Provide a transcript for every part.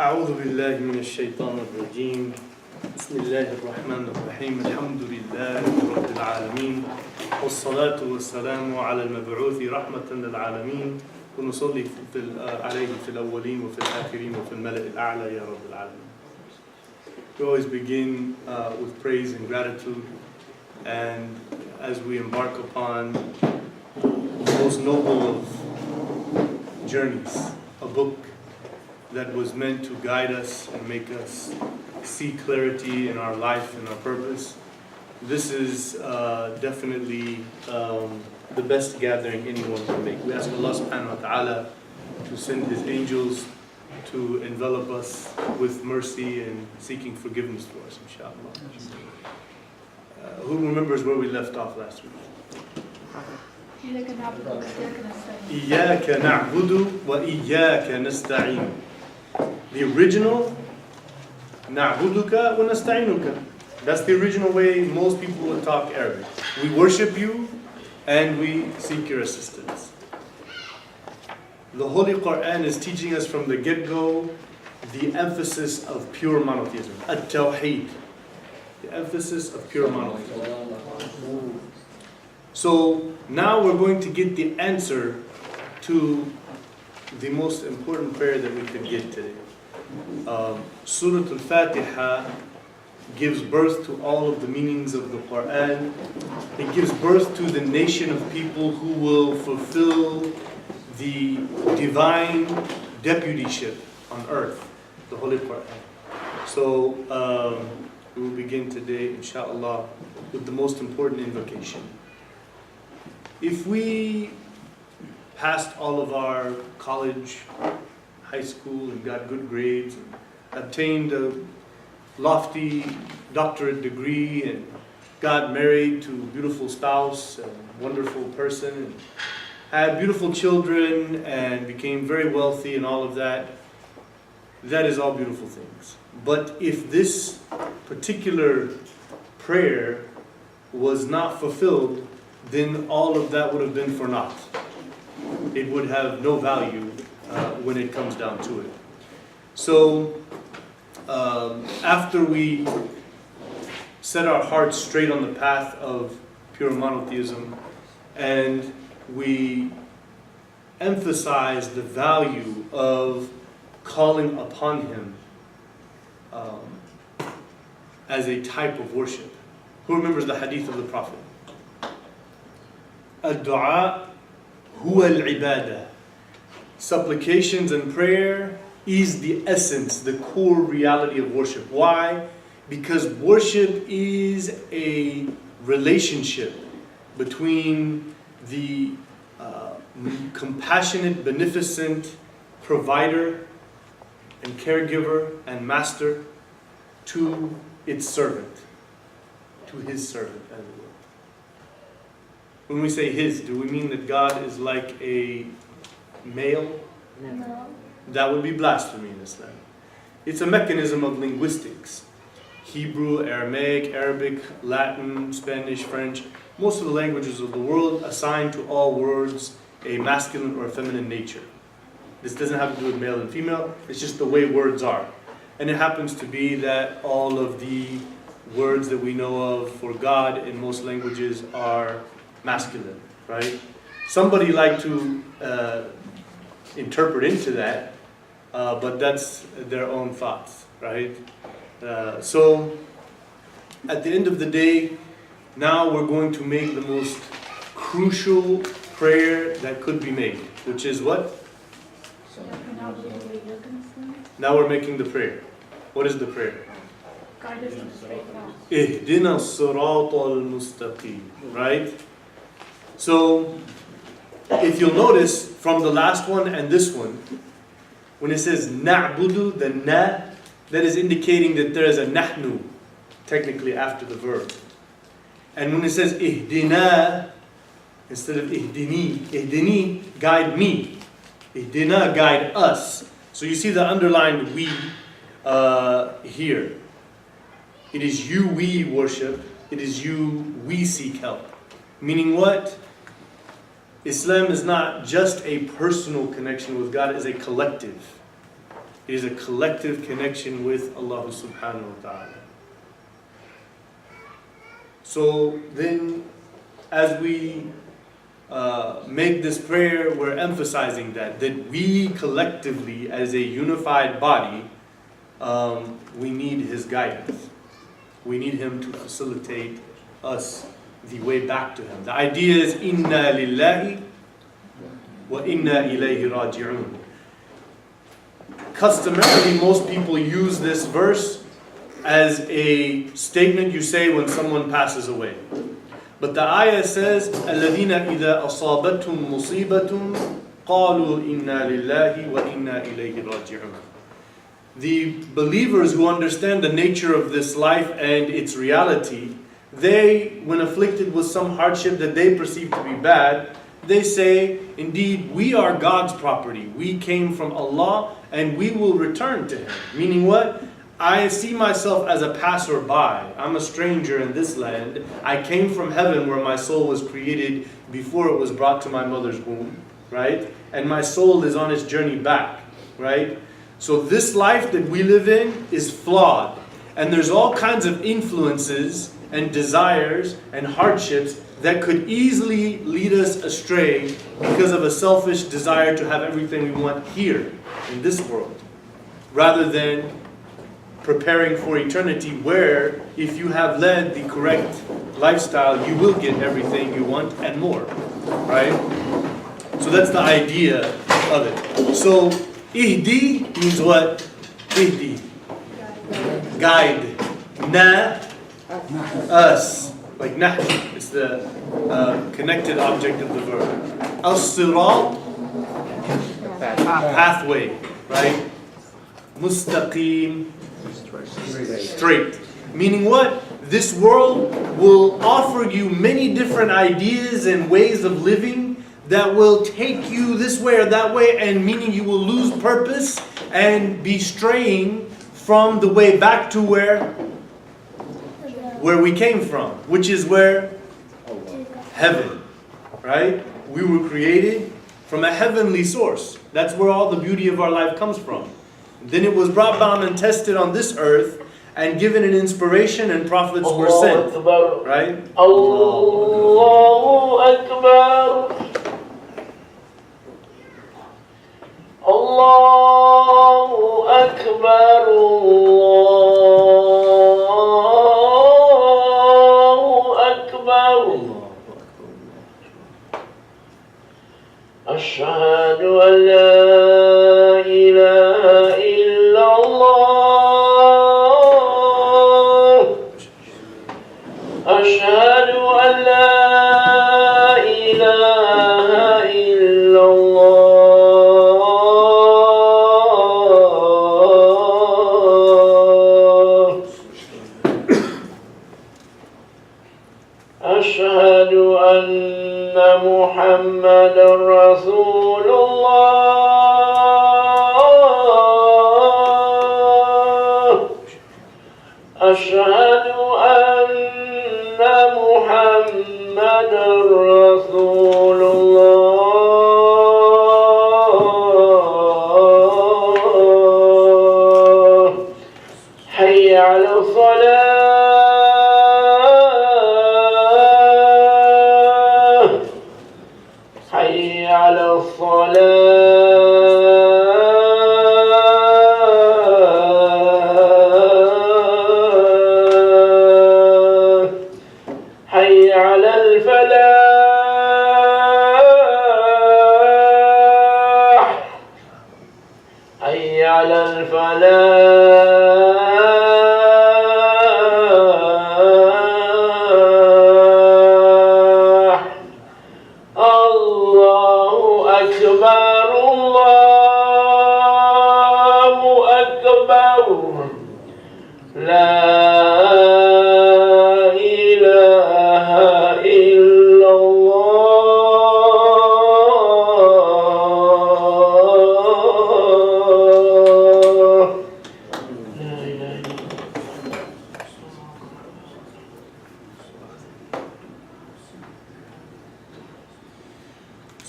أعوذ بالله من الشيطان الرجيم بسم الله الرحمن الرحيم الحمد لله رب العالمين والصلاة والسلام على المبعوث رحمة للعالمين ونصلي عليه في الأولين وفي الآخرين وفي الملأ الأعلى يا رب العالمين. We always begin with praise and gratitude, and as we embark upon the most noble of journeys, a book that was meant to guide us and make us see clarity in our life and our purpose. This is definitely the best gathering anyone can make. We ask Allah subhanahu wa ta'ala to send His angels to envelop us with mercy and seeking forgiveness for us, inshallah. Who remembers where we left off last week? إِيَّاكَ نَعْبُدُ وَإِيَّاكَ نَسْتَعِينُ. The original, نَعْبُدُكَ وَنَسْتَعِينُكَ. That's the original way most people would talk Arabic. We worship you and we seek your assistance. The Holy Quran is teaching us from the get-go the emphasis of pure monotheism, at-tawheed, the emphasis of pure monotheism. So now we're going to get the answer to the most important prayer that we could get today. Surah Al-Fatiha gives birth to all of the meanings of the Quran. It gives birth to the nation of people who will fulfill the divine deputyship on earth, the Holy Quran. So we will begin today, inshallah, with the most important invocation. If we passed all of our college, high school, and got good grades, and obtained a lofty doctorate degree, and got married to a beautiful spouse and wonderful person, and had beautiful children, and became very wealthy and all of that, that is all beautiful things. But if this particular prayer was not fulfilled, then all of that would have been for naught. It would have no value when it comes down to it. So, after we set our hearts straight on the path of pure monotheism, and we emphasize the value of calling upon Him as a type of worship. Who remembers the hadith of the Prophet? Ad-du'a huwa al-ibadah. Supplications and prayer is the essence, the core reality of worship. Why? Because worship is a relationship between the compassionate, beneficent provider and caregiver and master to its servant, to his servant, as it were. When we say his, do we mean that God is like a male? No. That would be blasphemy in Islam. It's a mechanism of linguistics. Hebrew, Aramaic, Arabic, Latin, Spanish, French, most of the languages of the world assign to all words a masculine or a feminine nature. This doesn't have to do with male and female, it's just the way words are. And it happens to be that all of the words that we know of for God in most languages are masculine, right? Somebody like to interpret into that, but that's their own thoughts, right? So, at the end of the day, now we're going to make the most crucial prayer that could be made, which is what? Now we're making the prayer. What is the prayer? Guide us on the straight path. Ihdina as-sirata al-mustaqim, right? So, if you'll notice from the last one and this one, when it says na'budu, the na, that is indicating that there is a nahnu, technically after the verb. And when it says ihdina, instead of ihdini, guide me. Ihdina, guide us. So you see the underlined we here. It is you we worship. It is you we seek help. Meaning what? Islam is not just a personal connection with God, it is a collective. It is a collective connection with Allah subhanahu wa ta'ala. So then, as we make this prayer, we're emphasizing that we collectively, as a unified body, we need His guidance. We need Him to facilitate us the way back to Him. The idea is inna lillahi wa inna ilayhi raji'un. Customarily, most people use this verse as a statement you say when someone passes away. But the ayah says, الَّذِينَ إِذَا أَصَابَتْهُمْ مُصِيبَةٌ قَالُوا إِنَّا لِلَّهِ وَإِنَّا إِلَيْهِ رَاجِعُونَ. The believers who understand the nature of this life and its reality, they, when afflicted with some hardship that they perceive to be bad, they say, indeed, we are God's property. We came from Allah and we will return to Him. Meaning what? I see myself as a passerby. I'm a stranger in this land. I came from heaven where my soul was created before it was brought to my mother's womb, right? And my soul is on its journey back, right? So this life that we live in is flawed. And there's all kinds of influences and desires and hardships that could easily lead us astray because of a selfish desire to have everything we want here in this world, rather than preparing for eternity, where if you have led the correct lifestyle, you will get everything you want and more, right? So that's the idea of it. So ihdi means what? Ihdi, guide. Na, us, like nahm. It's the connected object of the verb. As-sirat, pathway, right? Mustaqim, straight. Meaning what? This world will offer you many different ideas and ways of living that will take you this way or that way, and meaning you will lose purpose and be straying from the way back to where we came from, which is where? Heaven, right? We were created from a heavenly source. That's where all the beauty of our life comes from. Then it was brought down and tested on this earth and given an inspiration, and prophets were sent. Right? Allahu Akbar. Allahu Akbar. Allahu Akbar. Ashhadu an la ilaha illallah. Ashhadu an la ilaha illallah. Ashhadu anna Muhammadan Rasulullah. Ashhadu anna Muhammadan Rasulullah. Hayya ala salah. Hayya ala salah. حي على الفلاح. حي على الفلاح. الله أكبر. الله أكبر. لا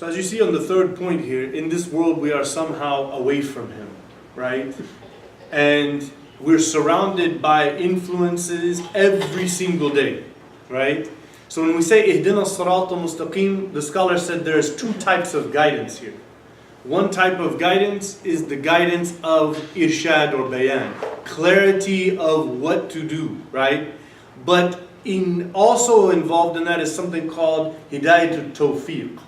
So as you see on the third point here, in this world we are somehow away from Him. right? And we're surrounded by influences every single day, right? So when we say ihdina as-sirat al-mustaqim, the scholar said there's two types of guidance here. One type of guidance is the guidance of irshad or bayan, clarity of what to do, right? But also involved in that is something called hidayatul tawfiq,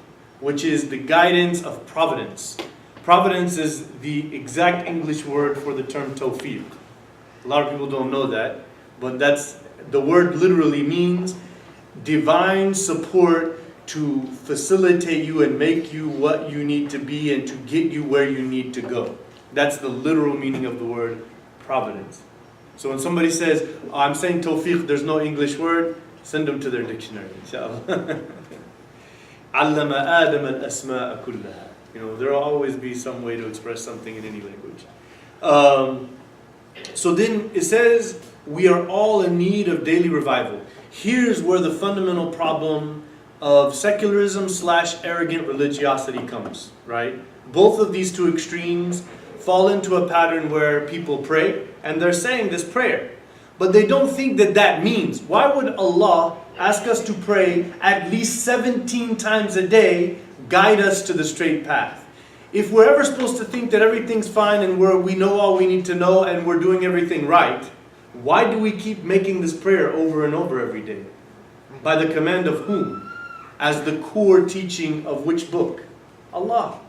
which is the guidance of providence. Providence is the exact English word for the term tawfiq. A lot of people don't know that, but the word literally means divine support to facilitate you and make you what you need to be and to get you where you need to go. That's the literal meaning of the word providence. So when somebody says, oh, I'm saying tawfiq, there's no English word, send them to their dictionary, inshallah. Allama Adam al-asma'a kullaha. There will always be some way to express something in any language. So then it says, we are all in need of daily revival. Here's where the fundamental problem of secularism / arrogant religiosity comes, right? Both of these two extremes fall into a pattern where people pray, and they're saying this prayer, but they don't think that means. Why would Allah ask us to pray at least 17 times a day, guide us to the straight path? If we're ever supposed to think that everything's fine and we know all we need to know and we're doing everything right, why do we keep making this prayer over and over every day? By the command of whom? As the core teaching of which book? Allah,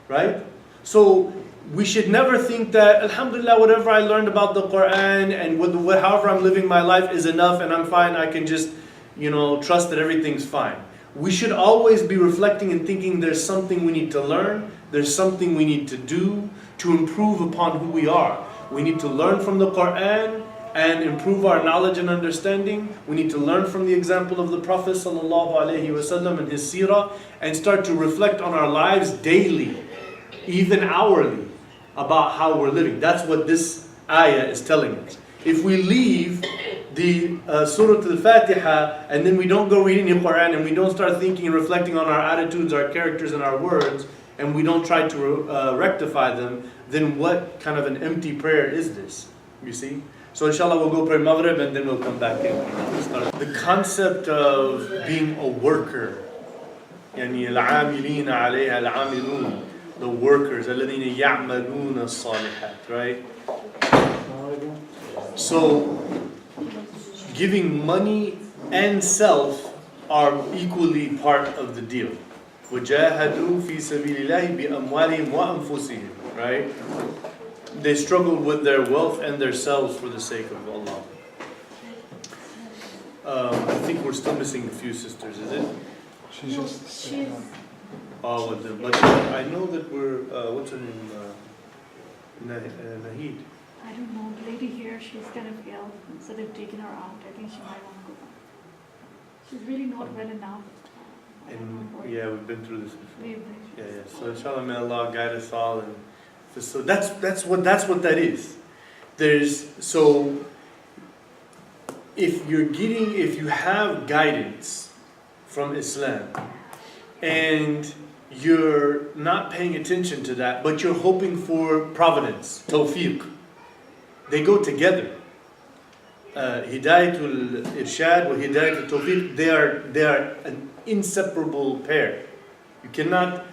right? So we should never think that, alhamdulillah, whatever I learned about the Quran and however I'm living my life is enough and I'm fine, I can just, trust that everything's fine. We should always be reflecting and thinking there's something we need to learn, there's something we need to do to improve upon who we are. We need to learn from the Quran and improve our knowledge and understanding. We need to learn from the example of the Prophet ﷺ and his seerah and start to reflect on our lives daily, even hourly, about how we're living. That's what this ayah is telling us. If we leave the Surah Al-Fatiha and then we don't go reading the Quran and we don't start thinking and reflecting on our attitudes, our characters and our words, and we don't try to rectify them, then what kind of an empty prayer is this? You see? So inshallah we'll go pray Maghrib and then we'll come back in. The concept of being a worker, يعني العاملين عليها العاملون, the workers, الذين يعملون الصالحات, right? So giving money and self are equally part of the deal. وَجَاهَدُوا فِي سَبِيلِ اللَّهِ بِأَمْوَالِهِمْ وَأَنفُسِهِمْ, right? They struggled with their wealth and their selves for the sake of Allah. I think we're still missing a few sisters, is it? She's Oh, but I know that we're, what's her name? Nahid. I don't know, the lady here, she's kind of ill, so they've taken her out. I think she might want to go back. She's really not well enough. And yeah, we've been through this before. We've Yeah. So inshallah, may Allah guide us all. And so that's what that is. So if you have guidance from Islam and you're not paying attention to that, but you're hoping for providence, tawfiq, they go together. Hidayatul irshad wa hidayatul tawfiq, they are an inseparable pair. You cannot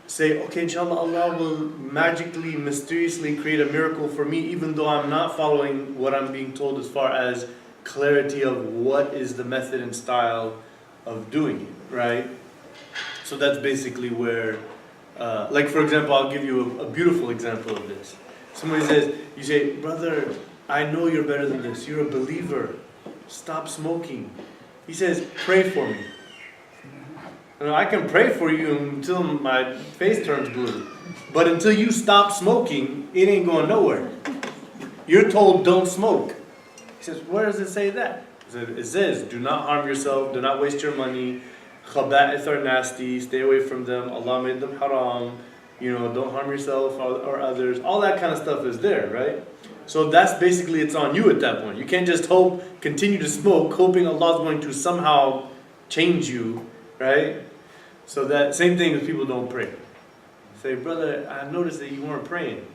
say, okay, inshallah, Allah will magically, mysteriously create a miracle for me, even though I'm not following what I'm being told as far as clarity of what is the method and style of doing it, right? So that's basically where, like for example, I'll give you a beautiful example of this. Somebody says, you say, brother, I know you're better than this. You're a believer. Stop smoking. He says, pray for me. I can pray for you until my face turns blue. But until you stop smoking, it ain't going nowhere. You're told don't smoke. He says, where does it say that? It says, do not harm yourself, do not waste your money. Khaba'ith are nasty, stay away from them. Allah made them haram. Don't harm yourself or others. All that kind of stuff is there, right? So that's basically, it's on you at that point. You can't just continue to smoke, hoping Allah's going to somehow change you, right? So that same thing as people don't pray. Say, brother, I noticed that you weren't praying.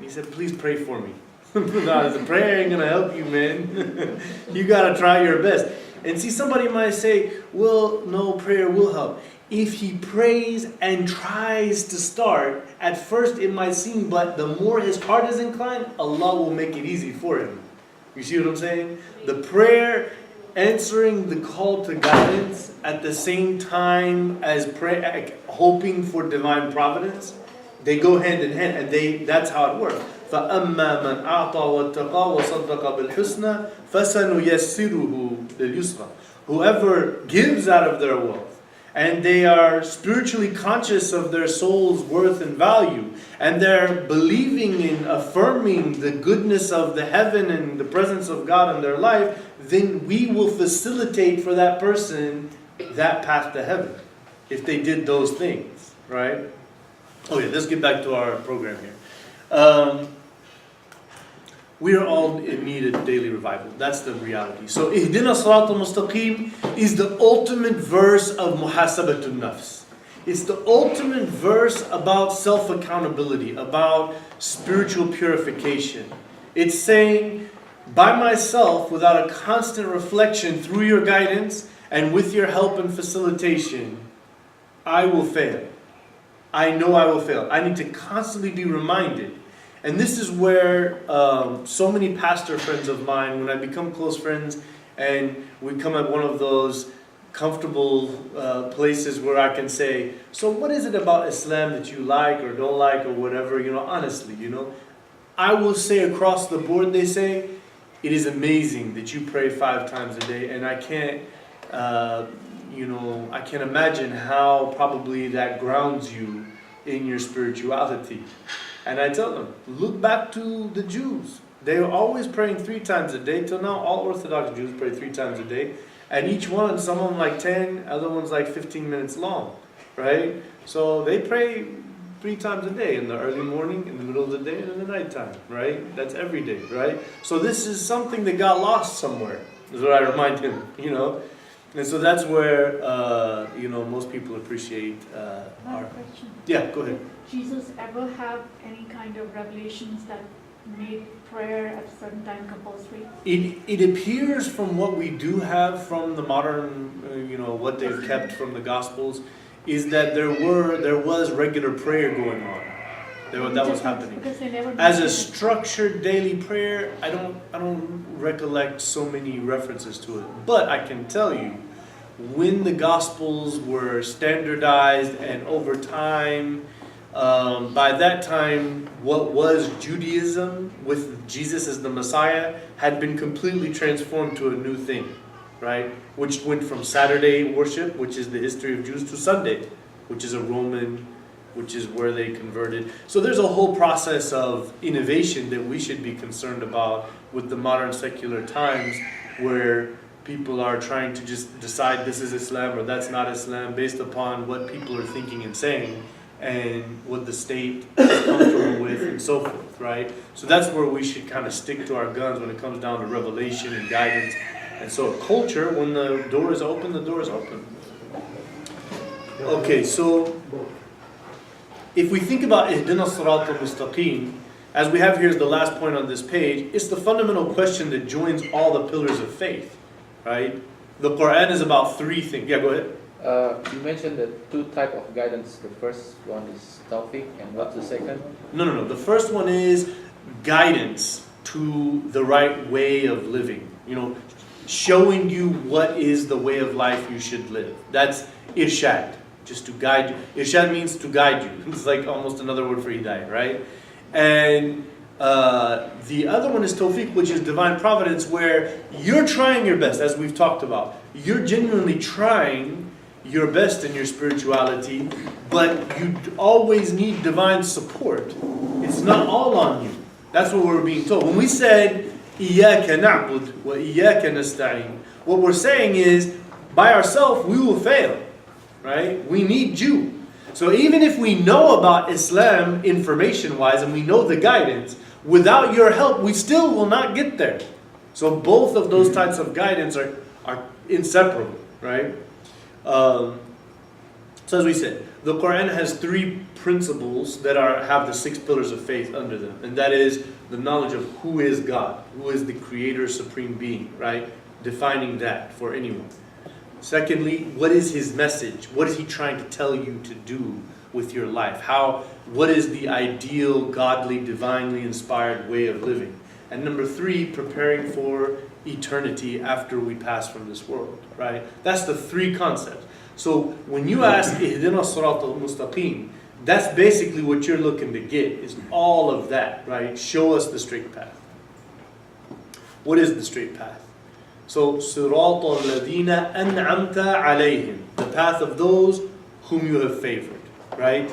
He said, please pray for me. No, the prayer ain't gonna help you, man. You gotta try your best. And see, somebody might say, well, no, prayer will help. If he prays and tries to start, at first it might seem, but the more his heart is inclined, Allah will make it easy for him. You see what I'm saying? The prayer, answering the call to guidance at the same time as hoping for divine providence, they go hand in hand, and that's how it works. فَأَمَّا مَنْ أَعْطَى وَاتَّقَى وَصَدَّقَ بِالْحُسْنَى فَسَنُيَسِّرُهُ لِلْيُسْرَى. Whoever gives out of their wealth, and they are spiritually conscious of their soul's worth and value, and they're believing in affirming the goodness of the heaven and the presence of God in their life, then we will facilitate for that person that path to heaven, if they did those things, right? Okay, let's get back to our program here. We are all in need of daily revival. That's the reality. So, Ihdina Sirat al-Mustaqim is the ultimate verse of Muhasabatun Nafs. It's the ultimate verse about self-accountability, about spiritual purification. It's saying, by myself, without a constant reflection through your guidance and with your help and facilitation, I will fail. I know I will fail. I need to constantly be reminded. And this is where so many pastor friends of mine, when I become close friends and we come at one of those comfortable places where I can say, so what is it about Islam that you like or don't like or whatever, honestly, I will say across the board, they say, it is amazing that you pray 5 times a day, and I can't, I can't imagine how probably that grounds you in your spirituality. And I tell them, look back to the Jews. They were always praying 3 times a day. Till now, all Orthodox Jews pray 3 times a day. And each one, some of them like 10, other ones like 15 minutes long, right? So they pray 3 times a day, in the early morning, in the middle of the day, and in the nighttime, right? That's every day, right? So this is something that got lost somewhere, is what I remind him, And so that's where, most people appreciate our... question. Yeah, go ahead. Did Jesus ever have any kind of revelations that made prayer at a certain time compulsory? It appears from what we do have from the modern, what they've kept from the Gospels, is that there was regular prayer going on. That was happening. As a structured daily prayer, I don't recollect so many references to it. But I can tell you, when the Gospels were standardized and over time, by that time, what was Judaism with Jesus as the Messiah had been completely transformed to a new thing, right? Which went from Saturday worship, which is the history of Jews, to Sunday, which is which is where they converted. So there's a whole process of innovation that we should be concerned about with the modern secular times, where people are trying to just decide this is Islam or that's not Islam based upon what people are thinking and saying and what the state is comfortable with and so forth, right? So that's where we should kind of stick to our guns when it comes down to revelation and guidance. And so culture, when the door is open, the door is open. Okay, so if we think about Ihdina Sirat al-Mustaqim, as we have here as the last point on this page, it's the fundamental question that joins all the pillars of faith, right? The Quran is about 3 things. Yeah, go ahead. You mentioned the 2 types of guidance. The first one is tawfiq, and what's the second? No. The first one is guidance to the right way of living. Showing you what is the way of life you should live. That's irshad, just to guide you. Irshad means to guide you. It's like almost another word for hidayah, right? And the other one is tawfiq, which is divine providence, where you're trying your best, as we've talked about. You're genuinely trying your best in your spirituality, but you always need divine support. It's not all on you. That's what we're being told. When we said, إِيَّاكَ نَعْبُدُ وَإِيَّاكَ نَسْتَعِينُ, what we're saying is, by ourselves, we will fail. Right? We need you. So even if we know about Islam information-wise and we know the guidance, without your help, we still will not get there. So both of those types of guidance are inseparable, right? So as we said, the Quran has 3 principles that have the 6 pillars of faith under them. And that is the knowledge of who is God, who is the creator, supreme being, right? Defining that for anyone. Secondly, what is his message? What is he trying to tell you to do with your life? What is the ideal, godly, divinely inspired way of living? And number 3, preparing for eternity after we pass from this world, right? That's the 3 concepts. So when you ask, Ihdina Sirat al-Mustaqim, that's basically what you're looking to get, is all of that, right? Show us the straight path. What is the straight path? So, Sirat al-Ladina an'amta alayhim, the path of those whom you have favored, right?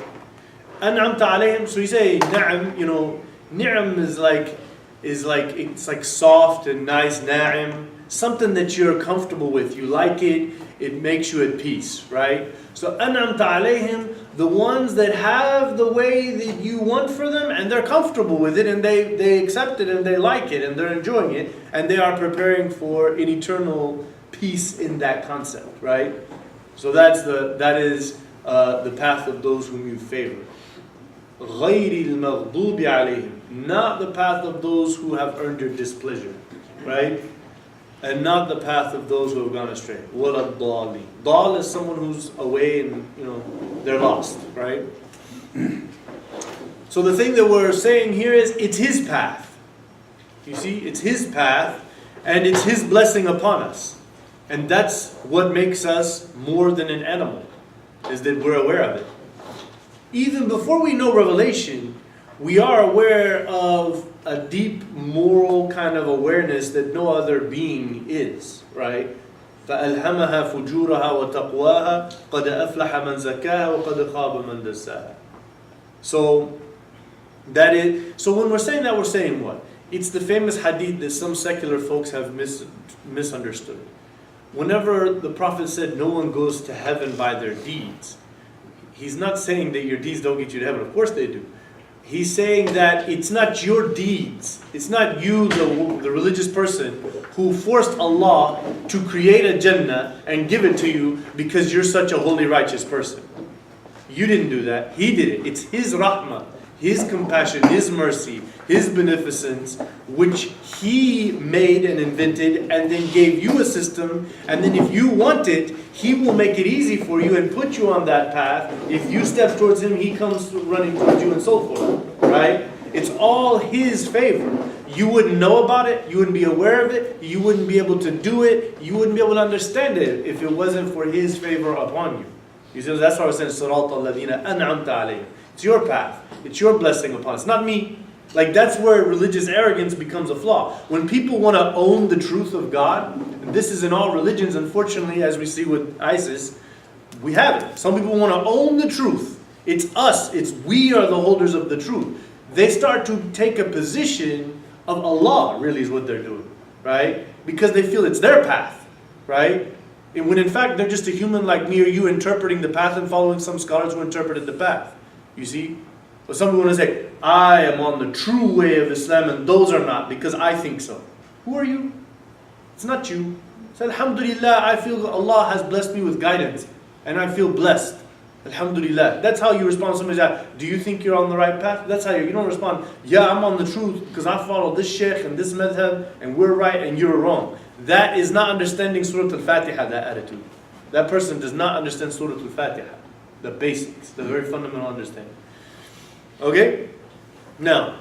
An'amta alayhim, so you say, na'am, ni'am is like, it's like soft and nice, na'am, something that you're comfortable with, you like it, it makes you at peace, right? So, an'amta alayhim, the ones that have the way that you want for them, and they're comfortable with it, and they accept it, and they like it, and they're enjoying it, and they are preparing for an eternal peace in that concept, right? So that is the path of those whom you favor. غَيْرِ الْمَغْضُوبِ عَلَيْهِمْ, not the path of those who have earned your displeasure, right? And not the path of those who have gone astray. وَلَا الضَّالِينَ. Dal is someone who's away and they're lost, right? So the thing that we're saying here is it's his path. You see, it's his path and it's his blessing upon us. And that's what makes us more than an animal, is that we're aware of it. Even before we know revelation, we are aware of a deep moral kind of awareness that no other being is, right? فَأَلْهَمَهَا فُجُورَهَا وَتَقْوَاهَا قَدْ أَفْلَحَ مَنْ زَكَّاهَا وَقَدْ خَابَ مَنْ دَسَّاهَا. So when we're saying that, we're saying what? It's the famous hadith that some secular folks have misunderstood. Whenever the Prophet said no one goes to heaven by their deeds, he's not saying that your deeds don't get you to heaven. Of course they do. He's saying that it's not your deeds. It's not you, the religious person, who forced Allah to create a Jannah and give it to you because you're such a holy, righteous person. You didn't do that. He did it. It's His rahmah, His compassion, His mercy, His beneficence, which He made and invented and then gave you a system. And then if you want it, He will make it easy for you and put you on that path. If you step towards Him, He comes running towards you and so forth. Right? It's all His favor. You wouldn't know about it. You wouldn't be aware of it. You wouldn't be able to do it. You wouldn't be able to understand it if it wasn't for His favor upon you. You see, that's why I said, Sirat al-Ladina an'amta alayhim. It's your path. It's your blessing upon us. It's not me. Like, that's where religious arrogance becomes a flaw. When people want to own the truth of God, and this is in all religions, unfortunately, as we see with ISIS, we have it. Some people want to own the truth. It's us. We are the holders of the truth. They start to take a position of Allah, really, is what they're doing, right? Because they feel it's their path, right? And when in fact they're just a human like me or you interpreting the path and following some scholars who interpreted the path. You see? But some people want to say, I am on the true way of Islam and those are not because I think so. Who are you? It's not you. Say, Alhamdulillah, I feel Allah has blessed me with guidance and I feel blessed. Alhamdulillah. That's how you respond to somebody that, do you think you're on the right path? That's how you don't respond, yeah, I'm on the truth because I follow this sheikh and this madhab and we're right and you're wrong. That is not understanding Surah Al-Fatiha, that attitude. That person does not understand Surah Al-Fatiha, the basics, the very fundamental understanding. Okay? Now,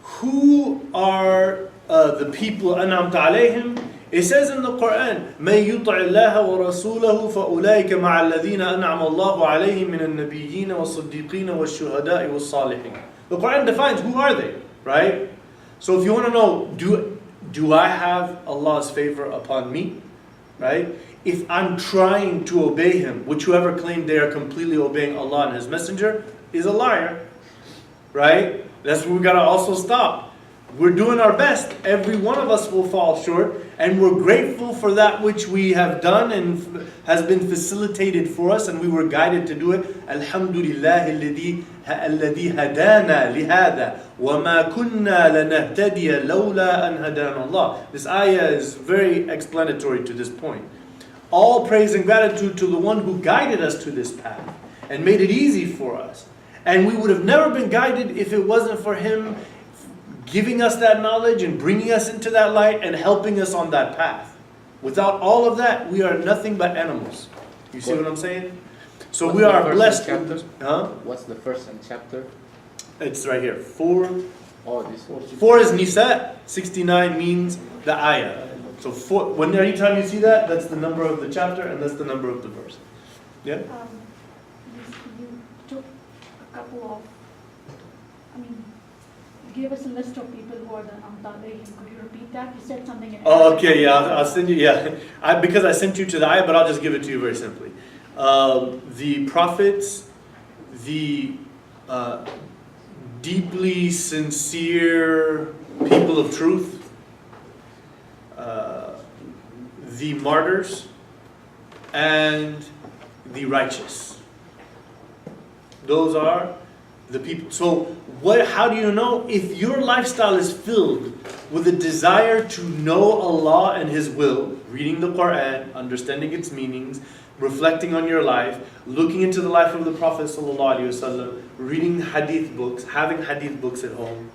who are the people أنعمت عليهم? It says in the Quran, مَن يُطْعِ اللَّهَ وَرَسُولَهُ فَأُولَٰئِكَ مَعَ الَّذِينَ أَنْعَمَ اللَّهُ عَلَيْهِم مِّنَ النَّبِيِّينَ وَالصِّدِّيقِينَ وَالشُّهَدَاءِ وَالصَّالِحِينَ. The Quran defines who are they, right? So if you want to know, do I have Allah's favor upon me? Right? If I'm trying to obey Him, which whoever claimed they are completely obeying Allah and His Messenger is a liar. Right? That's where we got to also stop. We're doing our best. Every one of us will fall short. And we're grateful for that which we have done and has been facilitated for us and we were guided to do it. Alhamdulillah alladhi hadana lihada wa ma kunna lanahtadiya lawla an hadana Allah. This ayah is very explanatory to this point. All praise and gratitude to the one who guided us to this path. and made it easy for us. And we would have never been guided if it wasn't for Him giving us that knowledge and bringing us into that light and helping us on that path. Without all of that, we are nothing but animals. You see what I'm saying? So What's we the are first blessed. chapter? Huh? What's the first and chapter? It's right here. 4. Oh, this one. 4 is Nisa. 69 means the ayah. So anytime you see that, that's the number of the chapter and that's the number of the verse. Yeah? You took a couple of, you gave us a list of people who are the Amtalayhim. Could you repeat that? You said something in Oh, okay, yeah, I'll send you, yeah. Because I sent you to the ayah, but I'll just give it to you very simply. The prophets, the deeply sincere people of truth, the martyrs, and the righteous. Those are the people. So how do you know? If your lifestyle is filled with a desire to know Allah and His will, reading the Quran, understanding its meanings, reflecting on your life, looking into the life of the Prophet ﷺ, reading hadith books, having hadith books at home,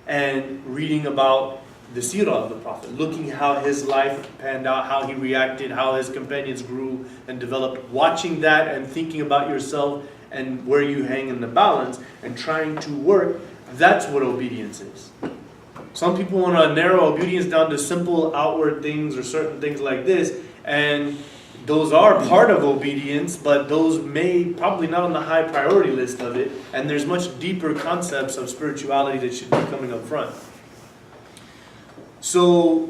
and reading about the seerah of the Prophet, looking how his life panned out, how he reacted, how his companions grew and developed, watching that and thinking about yourself and where you hang in the balance and trying to work, that's what obedience is. Some people want to narrow obedience down to simple outward things or certain things like this, and those are part of obedience, but those may probably not on the high priority list of it, and there's much deeper concepts of spirituality that should be coming up front. So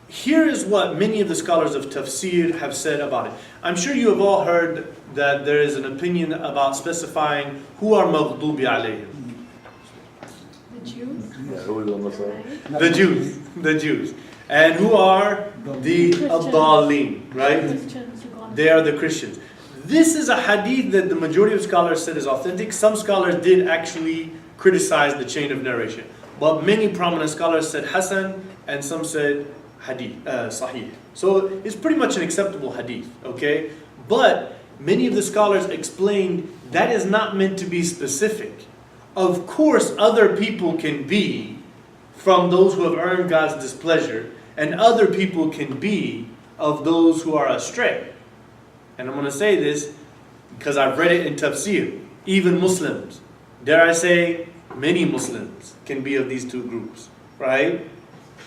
here is what many of the scholars of tafsir have said about it. I'm sure you have all heard that there is an opinion about specifying who are maghdubi alayhim. The Jews. The Jews. And who are the ad-dallin, right? Christians who gone They are the Christians. This is a hadith that the majority of scholars said is authentic. Some scholars did actually criticize the chain of narration. But many prominent scholars said Hasan, and some said hadith, sahih. So it's pretty much an acceptable hadith, okay? But many of the scholars explained that is not meant to be specific. Of course, other people can be from those who have earned God's displeasure, and other people can be of those who are astray. And I'm going to say this because I've read it in tafsir. Even Muslims, dare I say, many Muslims can be of these two groups, right?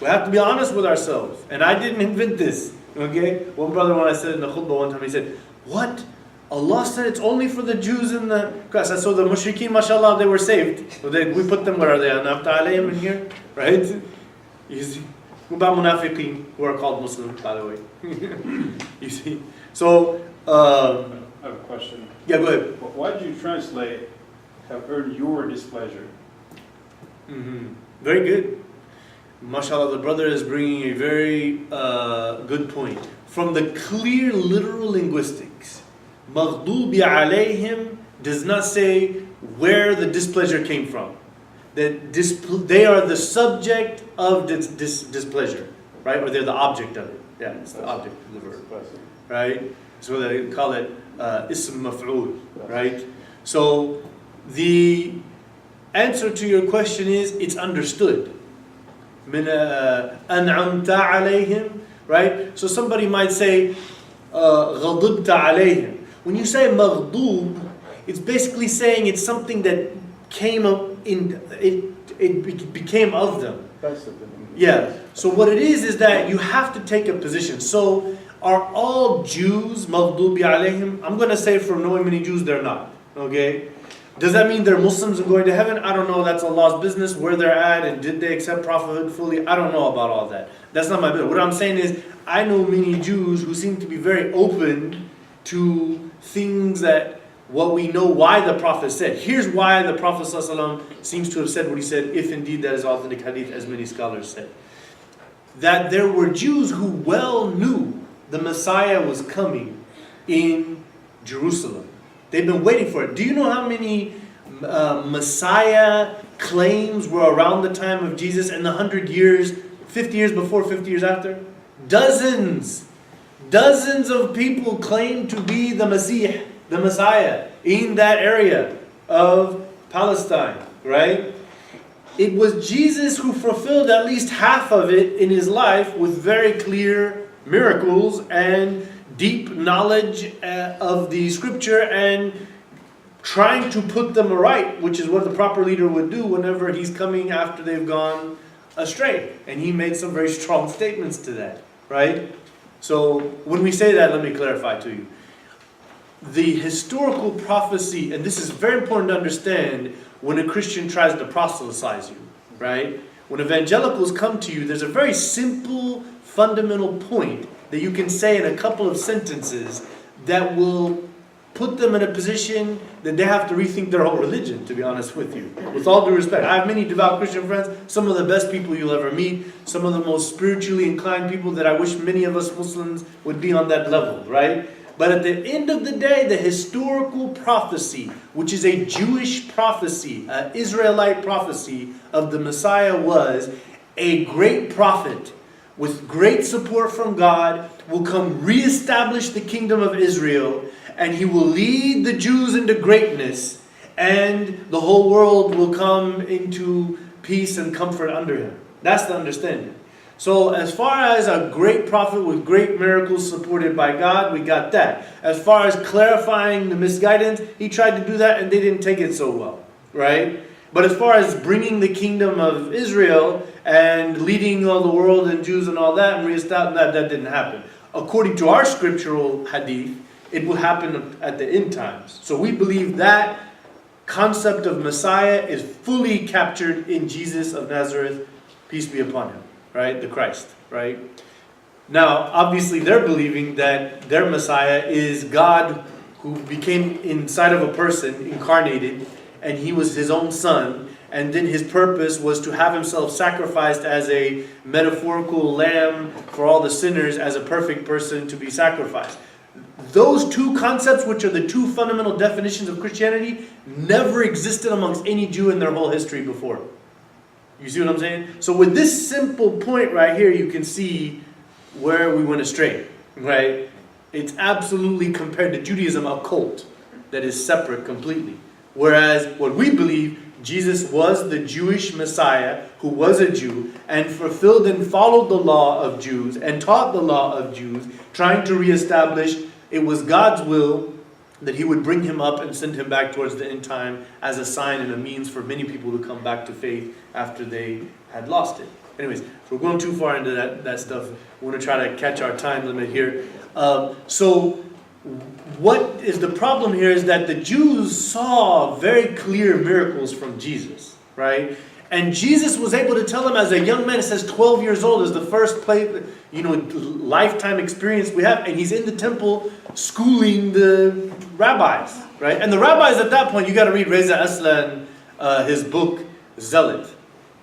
We have to be honest with ourselves. And I didn't invent this, okay? One brother, when I said in the khutbah one time, he said, what? Allah said it's only for the Jews in the... So the mushrikeen, mashallah, they were saved. So we put them, where are they? Anabta alayhim in here, right? You see? What about munafiqeen, who are called Muslims, by the way? You see? So... I have a question. Yeah, go ahead. Why did you translate, have earned your displeasure? Very good. MashaAllah, the brother is bringing a very good point. From the clear literal linguistics, Maghdubi alayhim does not say where the displeasure came from. That they are the subject of displeasure, right? Or they're the object of it. Yeah, it's the object of the verb, right? So they call it ism maf'ul, right? So the answer to your question is it's understood. Min an'amta alayhim, right? So somebody might say ghadibta alayhim. When you say maghdub, it's basically saying it's something that came up in it became of them. Yeah. So what it is that you have to take a position. So are all Jews maghdubi alayhim? I'm going to say from knowing many Jews, they're not. Okay? Does that mean they're Muslims and going to heaven? I don't know. That's Allah's business, where they're at, and did they accept prophethood fully? I don't know about all that. That's not my business. What I'm saying is, I know many Jews who seem to be very open to things that what we know why the Prophet said. Here's why the Prophet ﷺ seems to have said what he said, if indeed that is authentic hadith, as many scholars said. That there were Jews who well knew the Messiah was coming in Jerusalem. They've been waiting for it. Do you know how many Messiah claims were around the time of Jesus and the 100 years, 50 years before, 50 years after? Dozens of people claim to be the Messiah in that area of Palestine, right? It was Jesus who fulfilled at least half of it in his life with very clear miracles and deep knowledge of the scripture and trying to put them right, which is what the proper leader would do whenever he's coming after they've gone astray. And he made some very strong statements to that, right? So when we say that, let me clarify to you. The historical prophecy, and this is very important to understand when a Christian tries to proselytize you, right? When evangelicals come to you, there's a very simple, fundamental point that you can say in a couple of sentences that will put them in a position that they have to rethink their whole religion, to be honest with you. With all due respect, I have many devout Christian friends, some of the best people you'll ever meet, some of the most spiritually inclined people that I wish many of us Muslims would be on that level, right? But at the end of the day, the historical prophecy, which is a Jewish prophecy, an Israelite prophecy of the Messiah, was a great prophet with great support from God will come reestablish the kingdom of Israel, and he will lead the Jews into greatness, and the whole world will come into peace and comfort under him. That's the understanding. So as far as a great prophet with great miracles supported by God, we got that. As far as clarifying the misguidance, he tried to do that and they didn't take it so well, right? But as far as bringing the kingdom of Israel and leading all the world and Jews and all that and reestablishing that didn't happen. According to our scriptural hadith, it will happen at the end times. So we believe that concept of Messiah is fully captured in Jesus of Nazareth, peace be upon him. Right? The Christ, right? Now, obviously they're believing that their Messiah is God who became inside of a person, incarnated, and he was his own son, and then his purpose was to have himself sacrificed as a metaphorical lamb for all the sinners, as a perfect person to be sacrificed. Those two concepts, which are the two fundamental definitions of Christianity, never existed amongst any Jew in their whole history before. You see what I'm saying? So with this simple point right here, you can see where we went astray, right? It's absolutely, compared to Judaism, a cult that is separate completely. Whereas what we believe, Jesus was the Jewish Messiah who was a Jew and fulfilled and followed the law of Jews and taught the law of Jews, trying to reestablish it was God's will that he would bring him up and send him back towards the end time as a sign and a means for many people to come back to faith after they had lost it. Anyways, if we're going too far into that stuff, we want to try to catch our time limit here. So what is the problem here is that the Jews saw very clear miracles from Jesus, right? And Jesus was able to tell them as a young man, it says 12 years old is the first lifetime experience we have. And he's in the temple schooling the rabbis, right? And the rabbis at that point, you got to read Reza Aslan, his book, Zealot.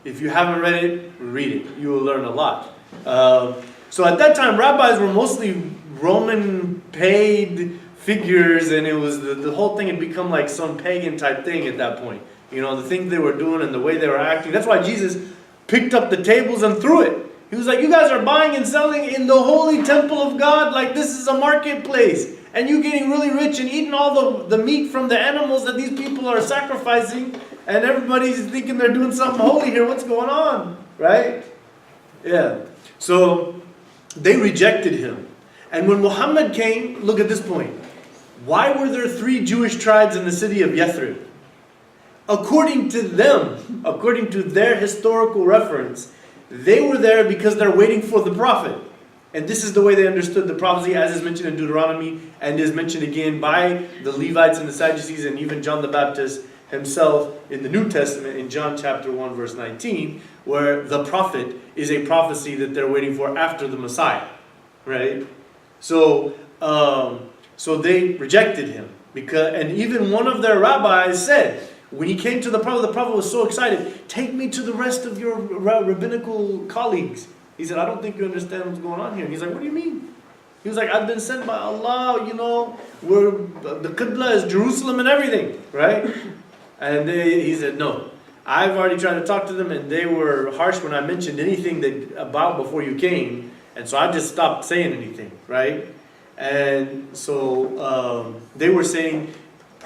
If you haven't read it, read it. You will learn a lot. So at that time, rabbis were mostly Roman paid figures, and it was the whole thing had become like some pagan type thing at that point. You know, the things they were doing and the way they were acting. That's why Jesus picked up the tables and threw it. He was like, you guys are buying and selling in the holy temple of God like this is a marketplace. And you getting really rich and eating all the meat from the animals that these people are sacrificing. And everybody's thinking they're doing something holy here. What's going on? Right? Yeah. So they rejected him. And when Muhammad came, look at this point. Why were there 3 Jewish tribes in the city of Yathrib? According to them, according to their historical reference, they were there because they're waiting for the prophet. And this is the way they understood the prophecy, as is mentioned in Deuteronomy and is mentioned again by the Levites and the Sadducees and even John the Baptist himself in the New Testament in John chapter 1 verse 19, where the prophet is a prophecy that they're waiting for after the Messiah. Right? So they rejected him. And even one of their rabbis said, when he came to the prophet was so excited, take me to the rest of your rabbinical colleagues. He said, I don't think you understand what's going on here. And he's like, what do you mean? He was like, I've been sent by Allah, the Qibla is Jerusalem and everything, right? And he said, no, I've already tried to talk to them and they were harsh when I mentioned anything about before you came. And so I just stopped saying anything, right? And so they were saying,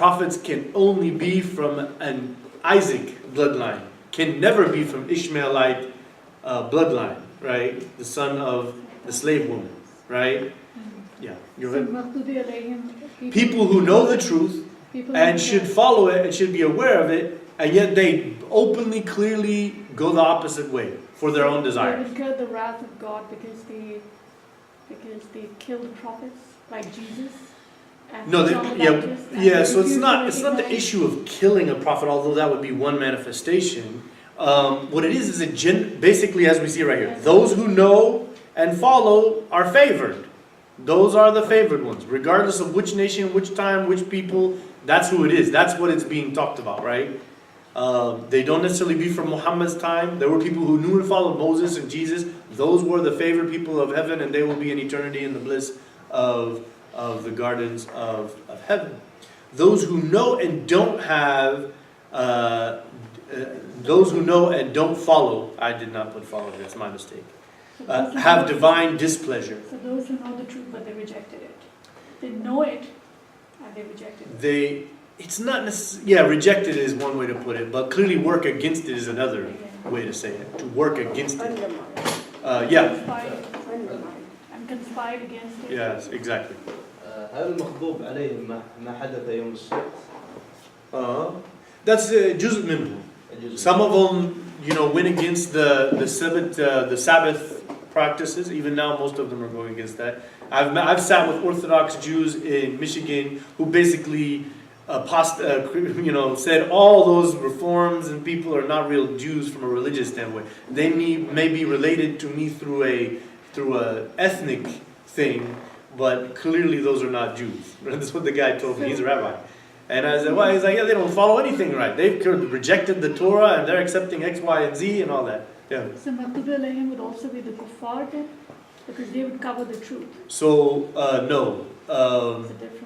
prophets can only be from an Isaac bloodline, can never be from Ishmaelite bloodline, right? The son of the slave woman, right? Yeah, go So ahead. Maghdubi alayhim, People who know the truth people and who should care. follow it and should be aware of it, and yet they openly, clearly go the opposite way for their own They desires. incur the wrath of God because they killed prophets like Jesus. And No, John the yeah, Baptist, and yeah. they So it's refused not to the recognize- issue of killing a prophet, although that would be one manifestation. What it is basically, as we see right here, those who know and follow are favored. Those are the favored ones, regardless of which nation, which time, which people. That's who it is. That's what it's being talked about, right? They don't necessarily be from Muhammad's time. There were people who knew and followed Moses and Jesus. Those were the favored people of heaven, and they will be in eternity in the bliss of the gardens of heaven. Those who know and don't have, those who know and don't follow, I did not put follow, that's my mistake, So those who have know- divine displeasure. So those who know the truth but they rejected it. They know it and they rejected it. It's not necessarily, yeah, rejected is one way to put it, but clearly work against it is another way to say it. To work against it. Yeah, And conspired against it. yes, exactly. هل المغضوب عليهم ما حدث يوم السبت؟ That's جزء منهم. Some of them, went against the Sabbath practices. Even now, most of them are going against that. I've sat with Orthodox Jews in Michigan who basically, said all those reforms and people are not real Jews from a religious standpoint. They may be related to me through a ethnic thing, but clearly those are not Jews. That's what the guy told me. He's a rabbi. And I said, well, he's like, yeah, they don't follow anything right. They've rejected the Torah and they're accepting X, Y, and Z and all that. Yeah. So Maghdubi alayhim would also be the kuffar then? Because they would cover the truth. So, no. What's the difference?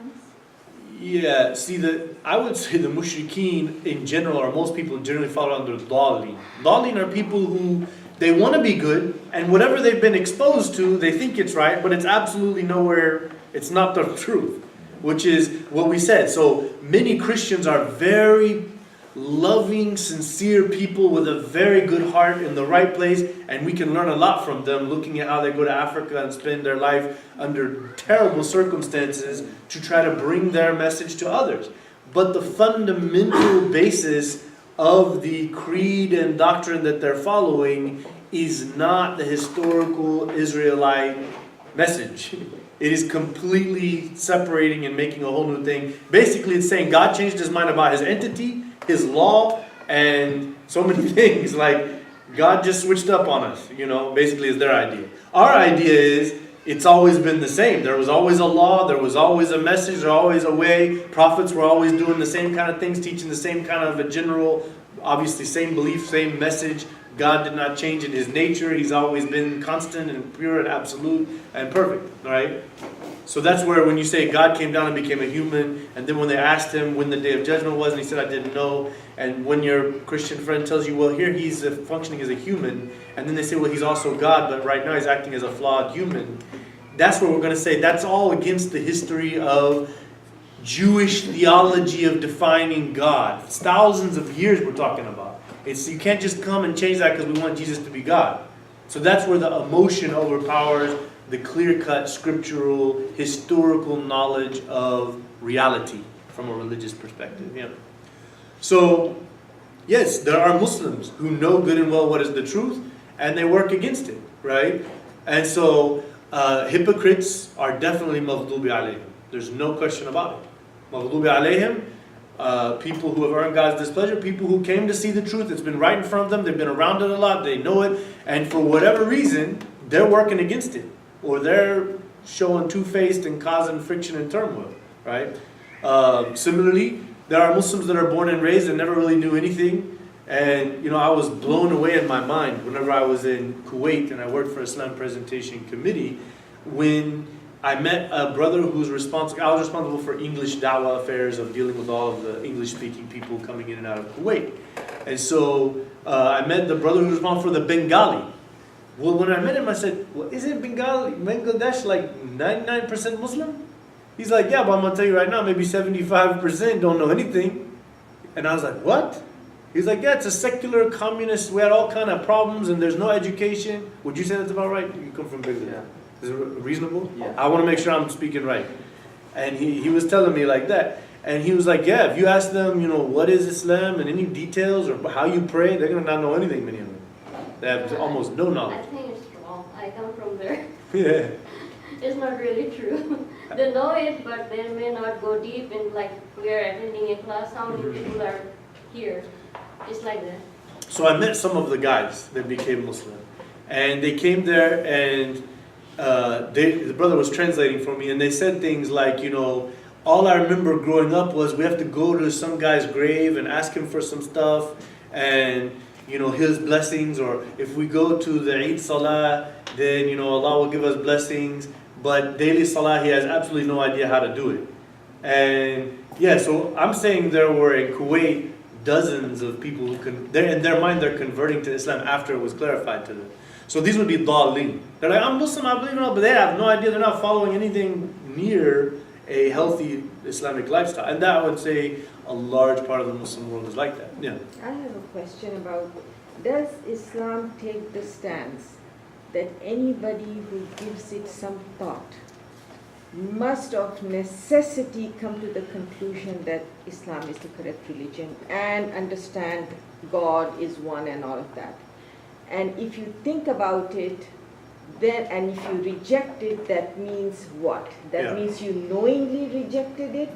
Yeah, see, I would say the mushrikeen in general, or most people generally fall under dhalin. Dhalin are people who, they want to be good, and whatever they've been exposed to, they think it's right, but it's absolutely nowhere, it's not the truth, which is what we said. So many Christians are very loving, sincere people with a very good heart in the right place, and we can learn a lot from them, looking at how they go to Africa and spend their life under terrible circumstances to try to bring their message to others. But the fundamental basis of the creed and doctrine that they're following is not the historical Israelite message. It is completely separating and making a whole new thing. Basically, it's saying God changed his mind about his entity, his law, and so many things. Like, God just switched up on us, basically is their idea. Our idea is, it's always been the same. There was always a law, there was always a message, there was always a way. Prophets were always doing the same kind of things, teaching the same kind of a general, obviously same belief, same message. God did not change in his nature. He's always been constant and pure and absolute and perfect, right? So that's where when you say God came down and became a human, and then when they asked him when the day of judgment was, and he said, I didn't know. And when your Christian friend tells you, well, here he's functioning as a human, and then they say, well, he's also God, but right now he's acting as a flawed human. That's what we're going to say. That's all against the history of Jewish theology of defining God. It's thousands of years we're talking about. You can't just come and change that because we want Jesus to be God. So that's where the emotion overpowers the clear-cut scriptural, historical knowledge of reality from a religious perspective. Yeah. So, yes, there are Muslims who know good and well what is the truth, and they work against it, right? And so, hypocrites are definitely maghdubi alayhim. There's no question about it. Maghdubi alayhim, people who have earned God's displeasure, people who came to see the truth, it's been right in front of them, they've been around it a lot, they know it, and for whatever reason, they're working against it. Or they're showing two-faced and causing friction and turmoil, right? Similarly, there are Muslims that are born and raised and never really knew anything. And, I was blown away in my mind whenever I was in Kuwait and I worked for Islam Presentation Committee when I met a brother who's responsible. I was responsible for English dawah affairs of dealing with all of the English-speaking people coming in and out of Kuwait. And so I met the brother who's responsible for the Bengali. Well, when I met him, I said, well, isn't Bangladesh like 99% Muslim? He's like, yeah, but I'm going to tell you right now, maybe 75% don't know anything. And I was like, what? He's like, yeah, it's a secular communist. We had all kind of problems and there's no education. Would you say that's about right? You come from Bigland. Yeah. Is it reasonable? Yeah. I want to make sure I'm speaking right. And he was telling me like that. And he was like, yeah, if you ask them, what is Islam and any details or how you pray, they're going to not know anything, many of them. They have almost no I knowledge. think it's wrong. I come from there. Yeah. It's not really true. They know it, but they may not go deep in, like, we are attending a class, how many people are here? It's like that. So I met some of the guys that became Muslim. And they came there and the brother was translating for me, and they said things like, all I remember growing up was we have to go to some guy's grave and ask him for some stuff and, his blessings, or if we go to the Eid Salah, then, Allah will give us blessings, but daily Salah, he has absolutely no idea how to do it. And yeah, so I'm saying there were in Kuwait dozens of people who in their mind they're converting to Islam after it was clarified to them. So these would be dhalin. They're like, I'm Muslim, I believe in Allah, but they have no idea, they're not following anything near a healthy Islamic lifestyle. And that I would say a large part of the Muslim world is like that. Yeah. I have a question about, does Islam take the stance that anybody who gives it some thought must of necessity come to the conclusion that Islam is the correct religion and understand God is one and all of that? And if you think about it, then, and if you reject it, that means what? That means you knowingly rejected it?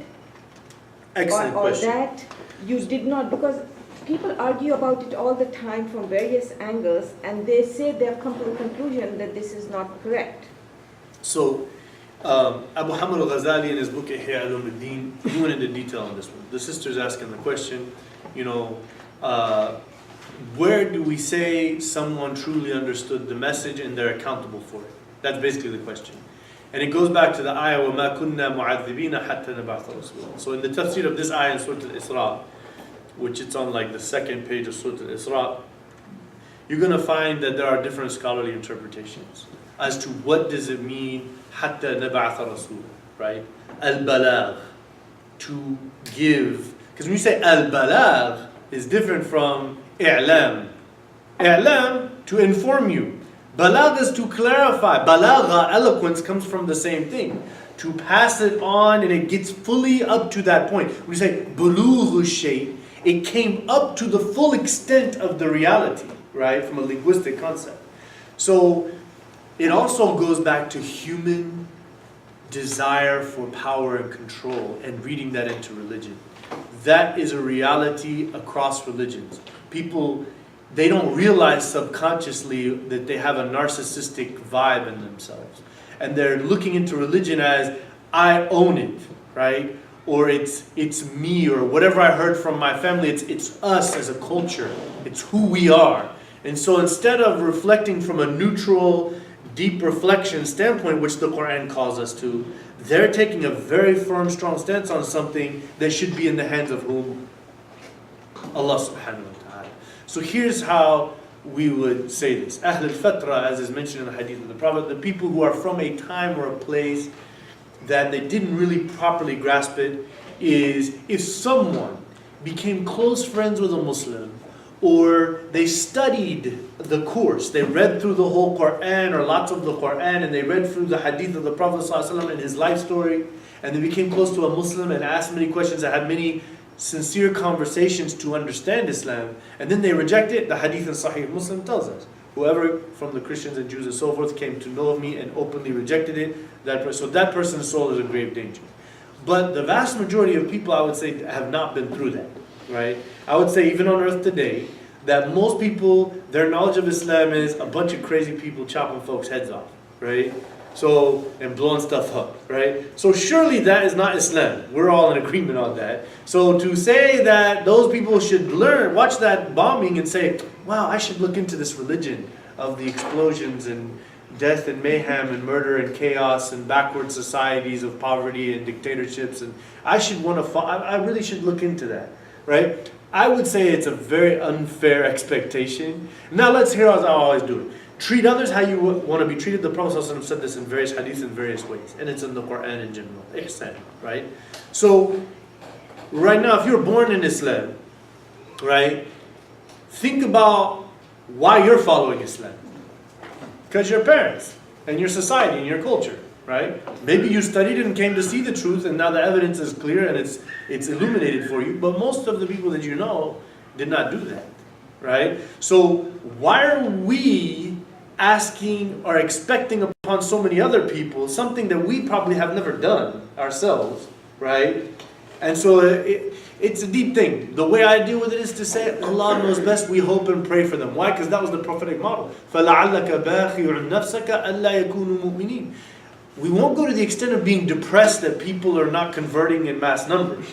Excellent or question. that you did not, because people argue about it all the time from various angles, and they say they have come to the conclusion that this is not correct. So, Abu Hamid al-Ghazali in his book Ihya al-Din, he went into detail on this one. The sister's asking the question, where do we say someone truly understood the message and they're accountable for it? That's basically the question. And it goes back to the ayah, وَمَا كُنَّا مُعَذِّبِينَ حَتَّى نَبْعَثَ رَسُولًا. So in the tafsir of this ayah in Surah Al-Isra, which it's on like the second page of Surah Al-Isra, you're going to find that there are different scholarly interpretations as to what does it mean حَتَّى نَبْعَثَ رَسُولًا, right? Al-balagh, to give. Because when you say al-balagh, is different from i'lam. I'lam, to inform you. Balagh is to clarify. Balagha, eloquence, comes from the same thing. To pass it on and it gets fully up to that point. When you say bulughu shay, it came up to the full extent of the reality, right? From a linguistic concept. So it also goes back to human desire for power and control and reading that into religion. That is a reality across religions. People, they don't realize subconsciously that they have a narcissistic vibe in themselves. And they're looking into religion as, I own it, right? Or it's me, or whatever I heard from my family, it's us as a culture. It's who we are. And so instead of reflecting from a neutral, deep reflection standpoint, which the Quran calls us to, they're taking a very firm, strong stance on something that should be in the hands of whom? Allah subhanahu wa ta'ala. So here's how we would say this. Ahl al-Fatra, as is mentioned in the hadith of the Prophet, the people who are from a time or a place that they didn't really properly grasp it, is if someone became close friends with a Muslim, or they studied the course, they read through the whole Quran or lots of the Quran, and they read through the hadith of the Prophet ﷺ and his life story, and they became close to a Muslim and asked many questions and had many sincere conversations to understand Islam, and then they reject it, the hadith in Sahih Muslim tells us, whoever from the Christians and Jews and so forth came to know of me and openly rejected it, so that person's soul is in grave danger. But the vast majority of people, I would say, have not been through that, right? I would say even on earth today, that most people, their knowledge of Islam is a bunch of crazy people chopping folks' heads off, right? So, and blowing stuff up, right? So surely that is not Islam. We're all in agreement on that. So to say that those people should watch that bombing and say, wow, I should look into this religion of the explosions and death and mayhem and murder and chaos and backward societies of poverty and dictatorships, and I really should look into that, right? I would say it's a very unfair expectation. Now let's hear how I always do it. treat others how you want to be treated. The Prophet ﷺ said this in various hadiths in various ways, and it's in the Quran in general. Ihsan, right? So, right now, if you're born in Islam, right, think about why you're following Islam. Because your parents, and your society, and your culture, right? Maybe you studied and came to see the truth, and now the evidence is clear and it's illuminated for you. But most of the people that you know did not do that, right? So why are we asking or expecting upon so many other people something that we probably have never done ourselves, right? And so it's a deep thing. The way I deal with it is to say, Allah knows best, we hope and pray for them. Why? Because that was the prophetic model. فَلَعَلَّكَ بَاخِعُ نَفْسَكَ أَلَّا يَكُونُوا مُؤْمِنِينَ. We won't go to the extent of being depressed that people are not converting in mass numbers.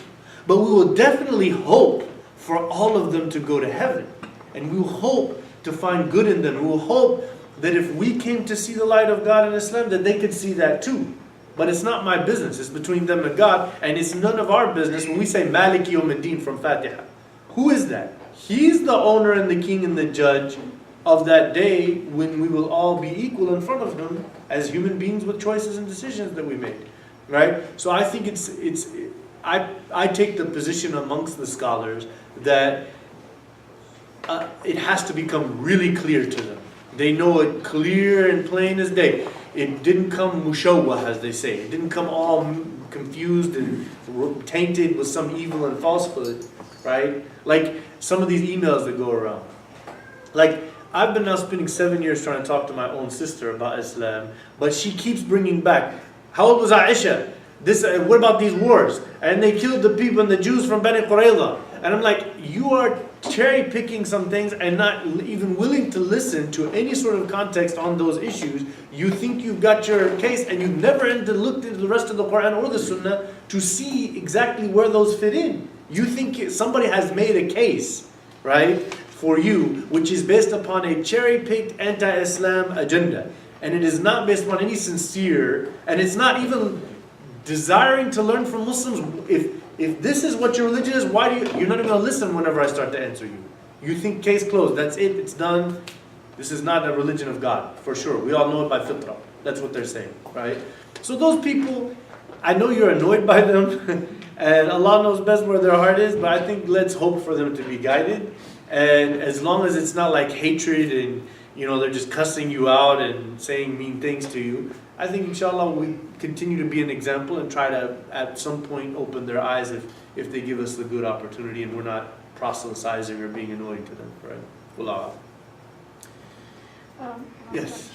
But we will definitely hope for all of them to go to heaven. And we will hope to find good in them. We will hope that if we came to see the light of God in Islam, that they could see that too. But it's not my business. It's between them and God. And it's none of our business when we say Maliki Yawmiddin from Fatiha. Who is that? He's the owner and the king and the judge of that day when we will all be equal in front of him as human beings with choices and decisions that we made. Right? So I think I take the position amongst the scholars that it has to become really clear to them. They know it clear and plain as day. It didn't come mushawwah, as they say. It didn't come all confused and tainted with some evil and falsehood, right? Like some of these emails that go around. Like, I've been now spending 7 years trying to talk to my own sister about Islam, but she keeps bringing back, how old was Aisha? What about these wars? And they killed the people and the Jews from Bani Qurayza. And I'm like, you are cherry picking some things and not even willing to listen to any sort of context on those issues. You think you've got your case and you've never looked into the rest of the Quran or the Sunnah to see exactly where those fit in. You think somebody has made a case, right, for you, which is based upon a cherry picked anti-Islam agenda. And it is not based upon any sincere, and it's not even desiring to learn from Muslims. If this is what your religion is, why you're not even going to listen whenever I start to answer you. You think case closed, that's it, it's done. This is not a religion of God, for sure. We all know it by fitrah. That's what they're saying, right? So those people, I know you're annoyed by them, and Allah knows best where their heart is, but I think let's hope for them to be guided. And as long as it's not like hatred and they're just cussing you out and saying mean things to you, I think inshallah we continue to be an example and try to at some point open their eyes if they give us the good opportunity and we're not proselytizing or being annoying to them, right? Wallah. Yes.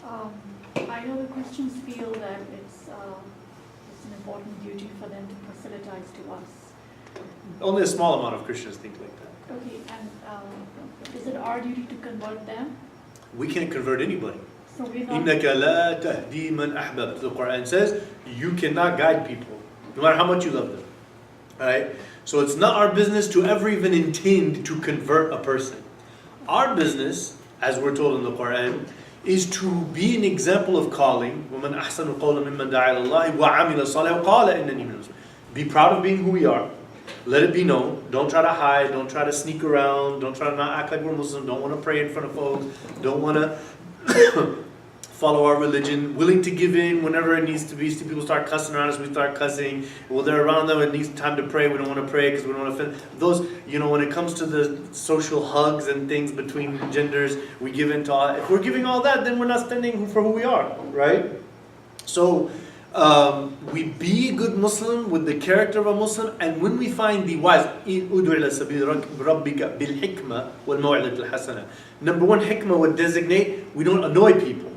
I know the Christians feel that it's an important duty for them to proselytize to us. Only a small amount of Christians think like that. Okay, and is it our duty to convert them? We can't convert anybody. So we're not. إِنَّكَ لَا تَهْدِي مَنْ أَحْبَبْتَ. The Quran says you cannot guide people, no matter how much you love them. Right? So it's not our business to ever even intend to convert a person. Our business, as we're told in the Quran, is to be an example of calling. وَمَنْ أَحْسَنُ قَوْلًا مِمَّنْ دَعَا إِلَى اللَّهِ وَعَمِلَ صَالِحًا وَقَالَ إِنَّنِي مِنَ الْمُسْلِمِينَ. Be proud of being who we are. Let it be known. Don't try to hide. Don't try to sneak around. Don't try to not act like we're Muslim. Don't want to pray in front of folks. Don't want to follow our religion. Willing to give in whenever it needs to be. See people start cussing around us, we start cussing. Well, they're around them. It needs time to pray. We don't want to pray because we don't want to offend. Those, when it comes to the social hugs and things between genders, we give in to all. If we're giving all that, then we're not standing for who we are, right? So, we be a good Muslim with the character of a Muslim, and when we find the wise, number one hikmah would designate we don't annoy people.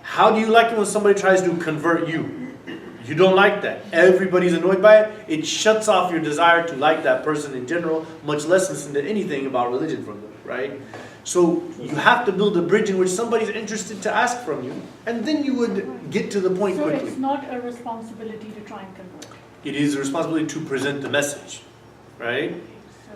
How do you like it when somebody tries to convert you? You don't like that. Everybody's annoyed by it. It shuts off your desire to like that person in general, much less listen to anything about religion from them, right? So you have to build a bridge in which somebody's interested to ask from you, and then you would get to the point So quickly. it's not a responsibility to try and convert. It is a responsibility to present the message, right?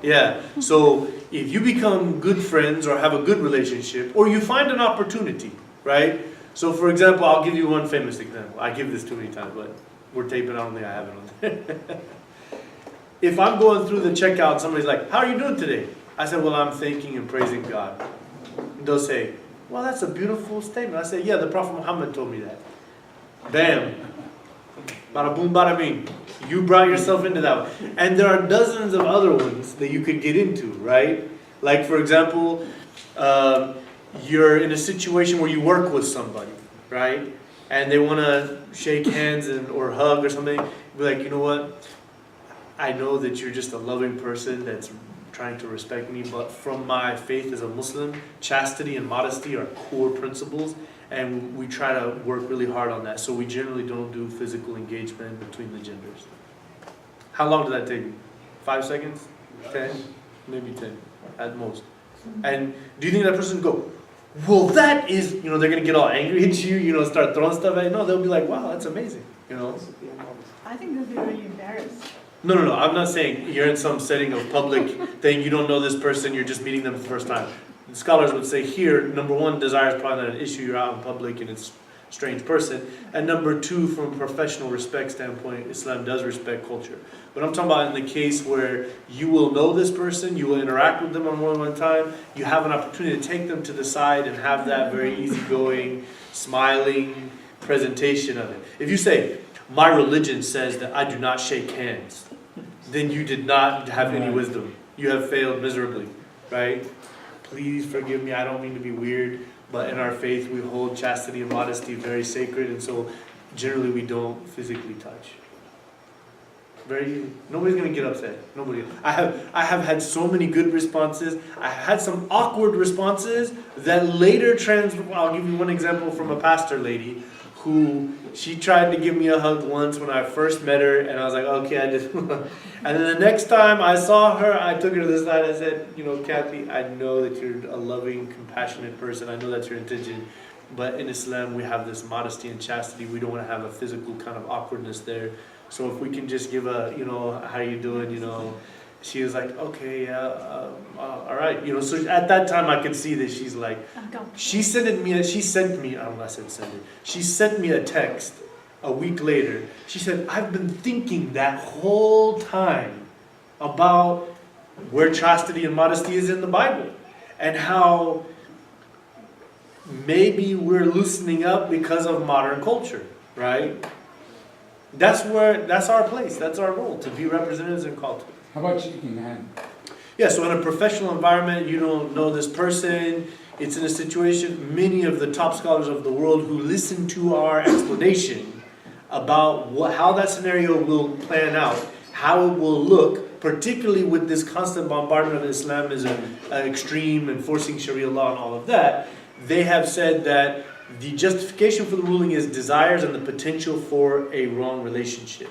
Yeah. So if you become good friends or have a good relationship, or you find an opportunity, right? So for example, I'll give you one famous example. I give this too many times, but we're taping. I don't think I have it on there. If I'm going through the checkout, somebody's like, "How are you doing today?" I said, "Well, I'm thanking and praising God." They'll say, well, that's a beautiful statement. I said, yeah, the Prophet Muhammad told me that. Bam. Bada boom, bada bing. You brought yourself into that one. And there are dozens of other ones that you could get into, right? Like, for example, you're in a situation where you work with somebody, right? And they want to shake hands or hug or something. Be like, you know what? I know that you're just a loving person that's trying to respect me, but from my faith as a Muslim, chastity and modesty are core principles, and we try to work really hard on that. So we generally don't do physical engagement between the genders. How long did that take you? 5 seconds? 10? Maybe 10 at most. And do you think that person would go, well, that is, they're going to get all angry at you, start throwing stuff at you? No, they'll be like, wow, that's amazing, I think they'll be really embarrassed. No, I'm not saying you're in some setting of public thing, you don't know this person, you're just meeting them for the first time. The scholars would say here, number one, desire is probably not an issue, you're out in public and it's a strange person. And number two, from a professional respect standpoint, Islam does respect culture. But I'm talking about in the case where you will know this person, you will interact with them on more than one time, you have an opportunity to take them to the side and have that very easygoing, smiling presentation of it. If you say, my religion says that I do not shake hands, then you did not have any wisdom. You have failed miserably, right? Please forgive me, I don't mean to be weird, but in our faith we hold chastity and modesty very sacred, and so generally we don't physically touch. Very easy. Nobody's gonna get upset. Nobody. I have had so many good responses. I had some awkward responses that later I'll give you one example from a pastor lady who she tried to give me a hug once when I first met her, and I was like, okay, I just. And then the next time I saw her, I took her to the side. I said, Kathy, I know that you're a loving, compassionate person. I know that's your intention, but in Islam we have this modesty and chastity. We don't want to have a physical kind of awkwardness there. So if we can just give a, how you doing, she was like, okay, yeah, all right. So at that time I could see that she's like, she sent me a text a week later. She said, I've been thinking that whole time about where chastity and modesty is in the Bible and how maybe we're loosening up because of modern culture, right? That's our place, that's our role, to be representatives in culture. How about shaking hands? Yeah, so in a professional environment, you don't know this person, it's in a situation, many of the top scholars of the world who listen to our explanation about how that scenario will plan out, how it will look, particularly with this constant bombardment of Islamism, extreme enforcing Sharia law and all of that, they have said that the justification for the ruling is desires and the potential for a wrong relationship.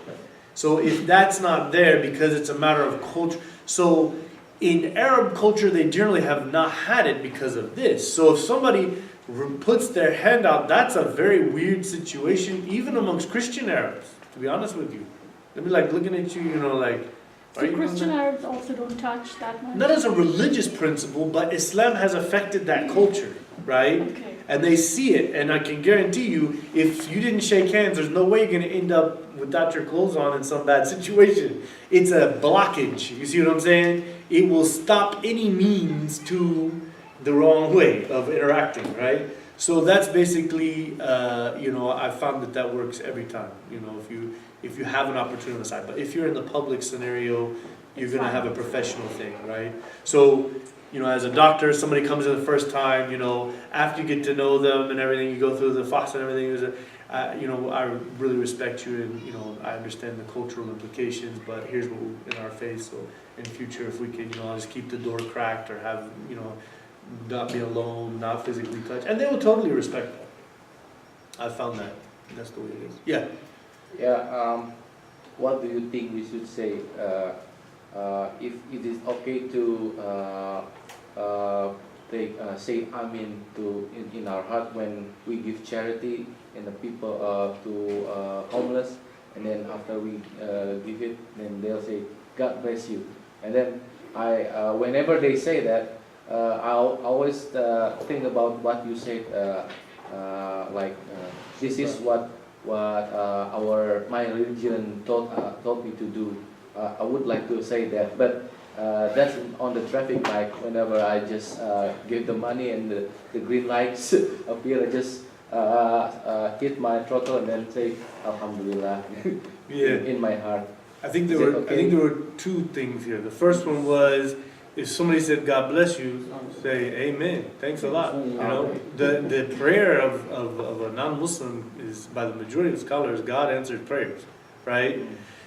So if that's not there because it's a matter of culture, so in Arab culture they generally have not had it because of this. So if somebody puts their hand out, that's a very weird situation, even amongst Christian Arabs, to be honest with you. They'll be like looking at you, like, So Christian Arabs also don't touch that much? Not as a religious principle, but Islam has affected that culture, right? Okay. And they see it, and I can guarantee you, if you didn't shake hands, there's no way you're going to end up without your clothes on in some bad situation. It's a blockage, you see what I'm saying? It will stop any means to the wrong way of interacting, right? So that's basically, I found that works every time, if you have an opportunity on the side. But if you're in the public scenario, you're going to have a professional thing, right? So, as a doctor, somebody comes in the first time, after you get to know them and everything, you go through the fast and everything, I really respect you and, I understand the cultural implications, but here's what in our faith, so in future, if we can, just keep the door cracked or have, not be alone, not physically touch, and they will totally respect that. I found that. That's the way it is. Yeah. Yeah, what do you think we should say if it is okay to say Amin in our heart when we give charity and the people to homeless, and then after we give it, then they'll say God bless you, and then whenever they say that, I'll always think about what you said, this is what my religion taught me to do. I would like to say that, but That's on the traffic light. Whenever I just give the money and the green lights appear, I just hit my throttle and then say Alhamdulillah in my heart. I think Is there it were. okay? I think there were two things here. The first one was, if somebody said God bless you, say Amen. Thanks a lot. You know, the prayer of a non-Muslim is, by the majority of scholars, God answers prayers, right?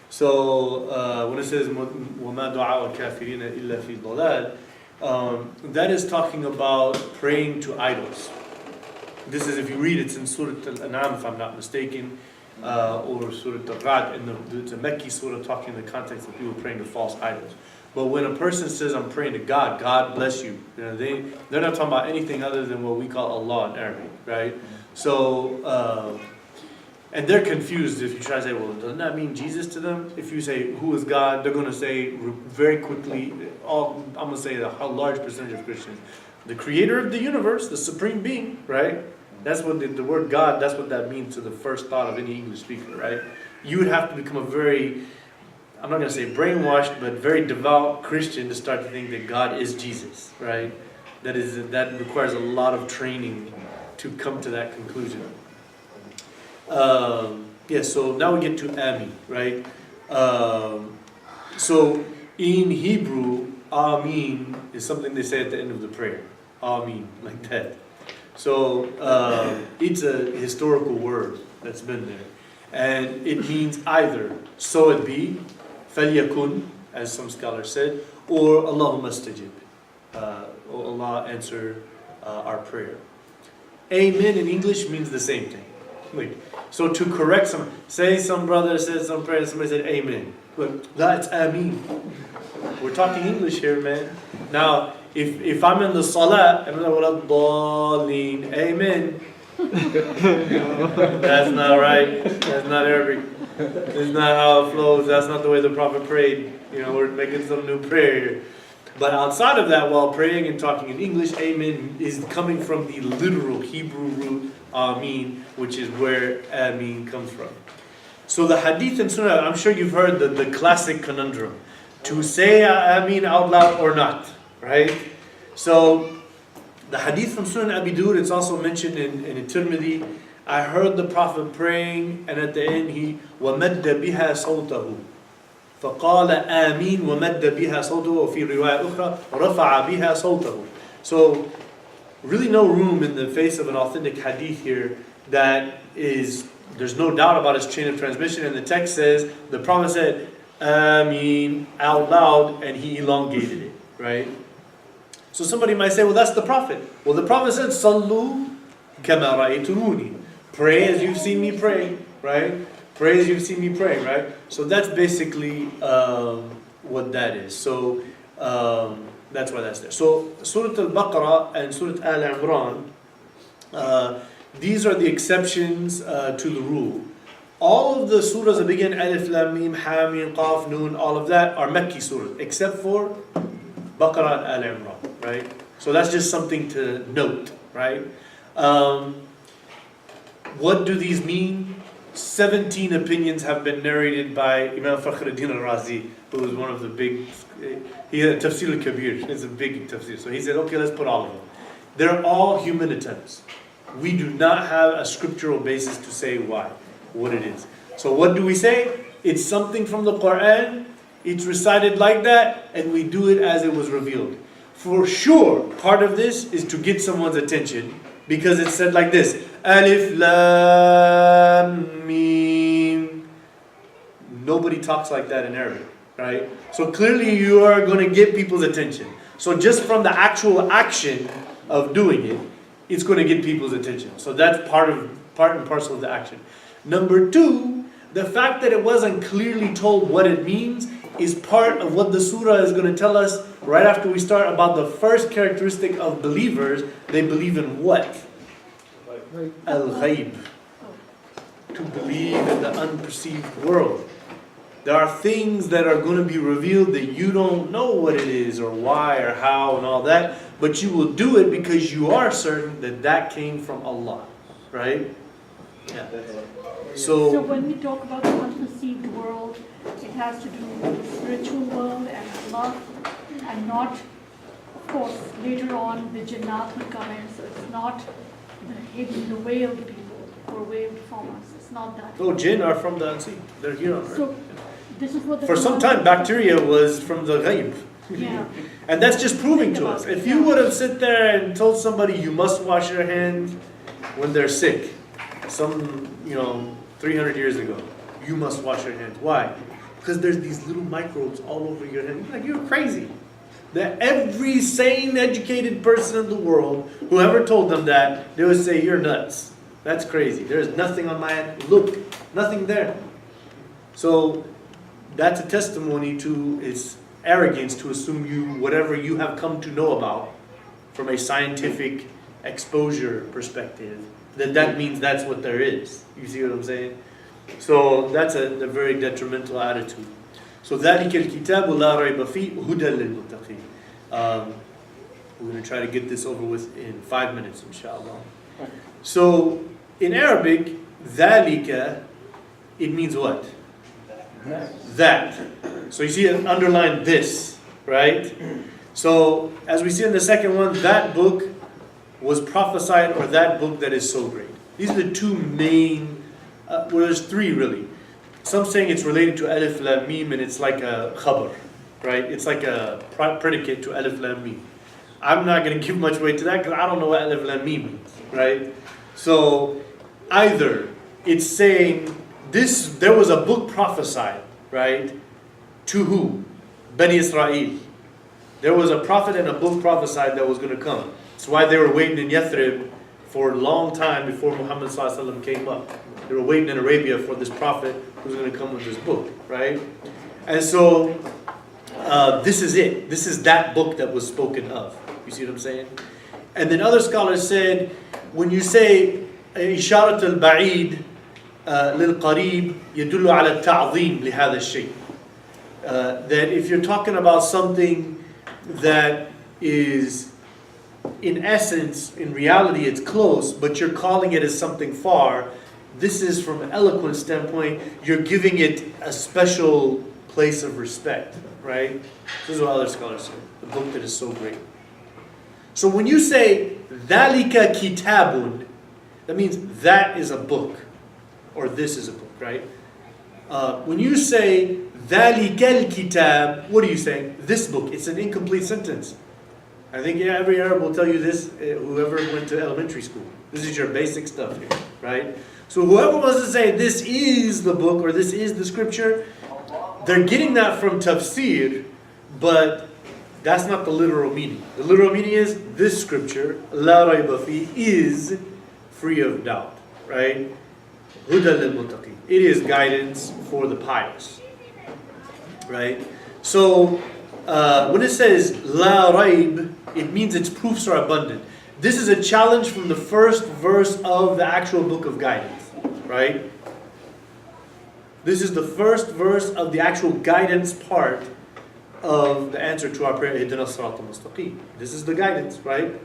So when it says وَمَا دُعَاءُ الْكَافِرِينَ إِلَّا فِي ضَلَالٍ, that is talking about praying to idols. This is, if you read, it's in Surah Al-An'am, if I'm not mistaken, or Surah Al-Ra'd, and it's a Mekki surah talking in the context of people praying to false idols. But when a person says, I'm praying to God, God bless you, they're not talking about anything other than what we call Allah in Arabic, right? So, and they're confused if you try to say, well, doesn't that mean Jesus to them? If you say, who is God? They're going to say very quickly, I'm going to say a large percentage of Christians, the creator of the universe, the supreme being, right? That's what the word God, that's what that means to the first thought of any English speaker, right? You would have to become a very, I'm not going to say brainwashed, but very devout Christian to start to think that God is Jesus, right? That requires a lot of training to come to that conclusion. So now we get to Ami, right? So in Hebrew, Amin is something they say at the end of the prayer. Amin, like that. So it's a historical word that's been there. And it means either, so it be, فَلْيَكُنْ, as some scholars said, or Allahumma astajib. Or Allah answer our prayer. Amen in English means the same thing. So to correct some brother said some prayer, somebody said Amen. Look, that's Ameen. We're talking English here, man. Now, if I'm in the Salah, and I'm like, Amen. That's not right. That's not Arabic. That's not how it flows. That's not the way the Prophet prayed. We're making some new prayer here. But outside of that, while praying and talking in English, Amen is coming from the literal Hebrew root Amin, which is where Amin comes from. So the Hadith and Sunnah, I'm sure you've heard the classic conundrum. To say Amin out loud or not, right? So the Hadith from Sunan Abi Dawud, it's also mentioned in Tirmidhi. I heard the Prophet praying, and at the end he وَمَدَّ بِهَا صَوْتَهُ فَقَالَ آمين وَمَدَّ بِهَا صَوْتَهُ وفي رواية أخرى رَفَعَ بِهَا صَوْتَهُ. So really no room in the face of an authentic hadith here there's no doubt about its chain of transmission, and the text says, the Prophet said, Ameen, out loud, and he elongated it, right? So somebody might say, well, that's the Prophet. Well, the Prophet said, Sallu kama ra'aytumuni. Pray as you've seen me pray, right? Pray as you've seen me pray, right? So that's basically what that is. So that's why that's there. So Surah Al-Baqarah and Surah Al-Imran, these are the exceptions to the rule. All of the surahs that begin Alif, Lam, Mim, Ha, Mim, Qaf, Nun, all of that are Mekki surahs, except for Baqarah and Al-Imran, right? So that's just something to note, right? What do these mean? 17 opinions have been narrated by Imam Fakhruddin al-Razi, who was one of the big, he had a Tafsir al-Kabir, it's a big tafsir. So he said, okay, let's put all of them. They're all human attempts. We do not have a scriptural basis to say what it is. So what do we say? It's something from the Quran, it's recited like that, and we do it as it was revealed. For sure, part of this is to get someone's attention, because it's said like this, Alif, Lam, Mim. Nobody talks like that in Arabic, right? So clearly you are going to get people's attention. So just from the actual action of doing it, it's going to get people's attention. So that's part and parcel of the action. Number two, the fact that it wasn't clearly told what it means is part of what the surah is going to tell us right after we start about the first characteristic of believers. They believe in what? Al-Ghaib. To believe in the unperceived world. There are things that are going to be revealed that you don't know what it is or why or how and all that, but you will do it because you are certain that came from Allah, right? Yeah. So when we talk about the unperceived world, it has to do with the spiritual world and Allah. and not, of course, later on the Jannat will come in, so it's not the veiled people or veiled from us. It's not that. Oh, jinn are from the unseen. They're here on earth. So this is what the For some Quran time, says. bacteria was from the ghaib. Yeah. And that's just proving Think to about us. it, If you yeah. would have sit there and told somebody you must wash your hands when they're sick, 300 years ago, you must wash your hands. Why? Because there's these little microbes all over your hand. Like, you're crazy. That every sane, educated person in the world, whoever told them that, they would say, you're nuts. That's crazy. There's nothing on my hand. Look, nothing there. So that's a testimony to its arrogance to assume whatever you have come to know about from a scientific exposure perspective, that means that's what there is. You see what I'm saying? So that's a very detrimental attitude. So ذَلِكَ الْكِتَابُ لَا رَيْبَ فِيهِ هُدًى لِلْمُتَّقِينَ. We're going to try to get this over with in 5 minutes, inshallah. So in Arabic, ذَلِكَ, it means what? That. So you see it underlined this, right? So as we see in the second one, that book was prophesied, or that book that is so great. These are the two main, there's three really. Some saying it's related to Alif Lam Mim and it's like a khabar, right? It's like a predicate to Alif Lam Mim. I'm not going to give much weight to that because I don't know what Alif Lam Mim means, right? So either it's saying there was a book prophesied, right? To who? Bani Israel. There was a prophet and a book prophesied that was going to come. That's why they were waiting in Yathrib for a long time before Muhammad ﷺ came up. They were waiting in Arabia for this prophet who was going to come with this book, right? And so this is it. This is that book that was spoken of. You see what I'm saying? And then other scholars said, when you say إشارة البعيد للقريب يدل على التعظيم لهذا الشيء. That if you're talking about something that is, in essence, in reality, it's close, but you're calling it as something far, this is from an eloquent standpoint, you're giving it a special place of respect, right? This is what other scholars say, the book that is so great. So when you say, ذَلِكَ كِتَابٌ, that means that is a book, or this is a book, right? When you say, ذَلِكَ الْكِتَابِ, what are you saying? This book. It's an incomplete sentence. I think every Arab will tell you this, whoever went to elementary school. This is your basic stuff here, right? So whoever wants to say this is the book or this is the scripture, they're getting that from tafsir, but that's not the literal meaning. The literal meaning is this scripture, la rayba fi, is free of doubt, right? Huda lil-muttaqin. It is guidance for the pious, right? So when it says la rayb, it means its proofs are abundant. This is a challenge from the first verse of the actual book of guidance, right? This is the first verse of the actual guidance part of the answer to our prayer, Ihdina as-sirata al-mustaqim. This is the guidance, right?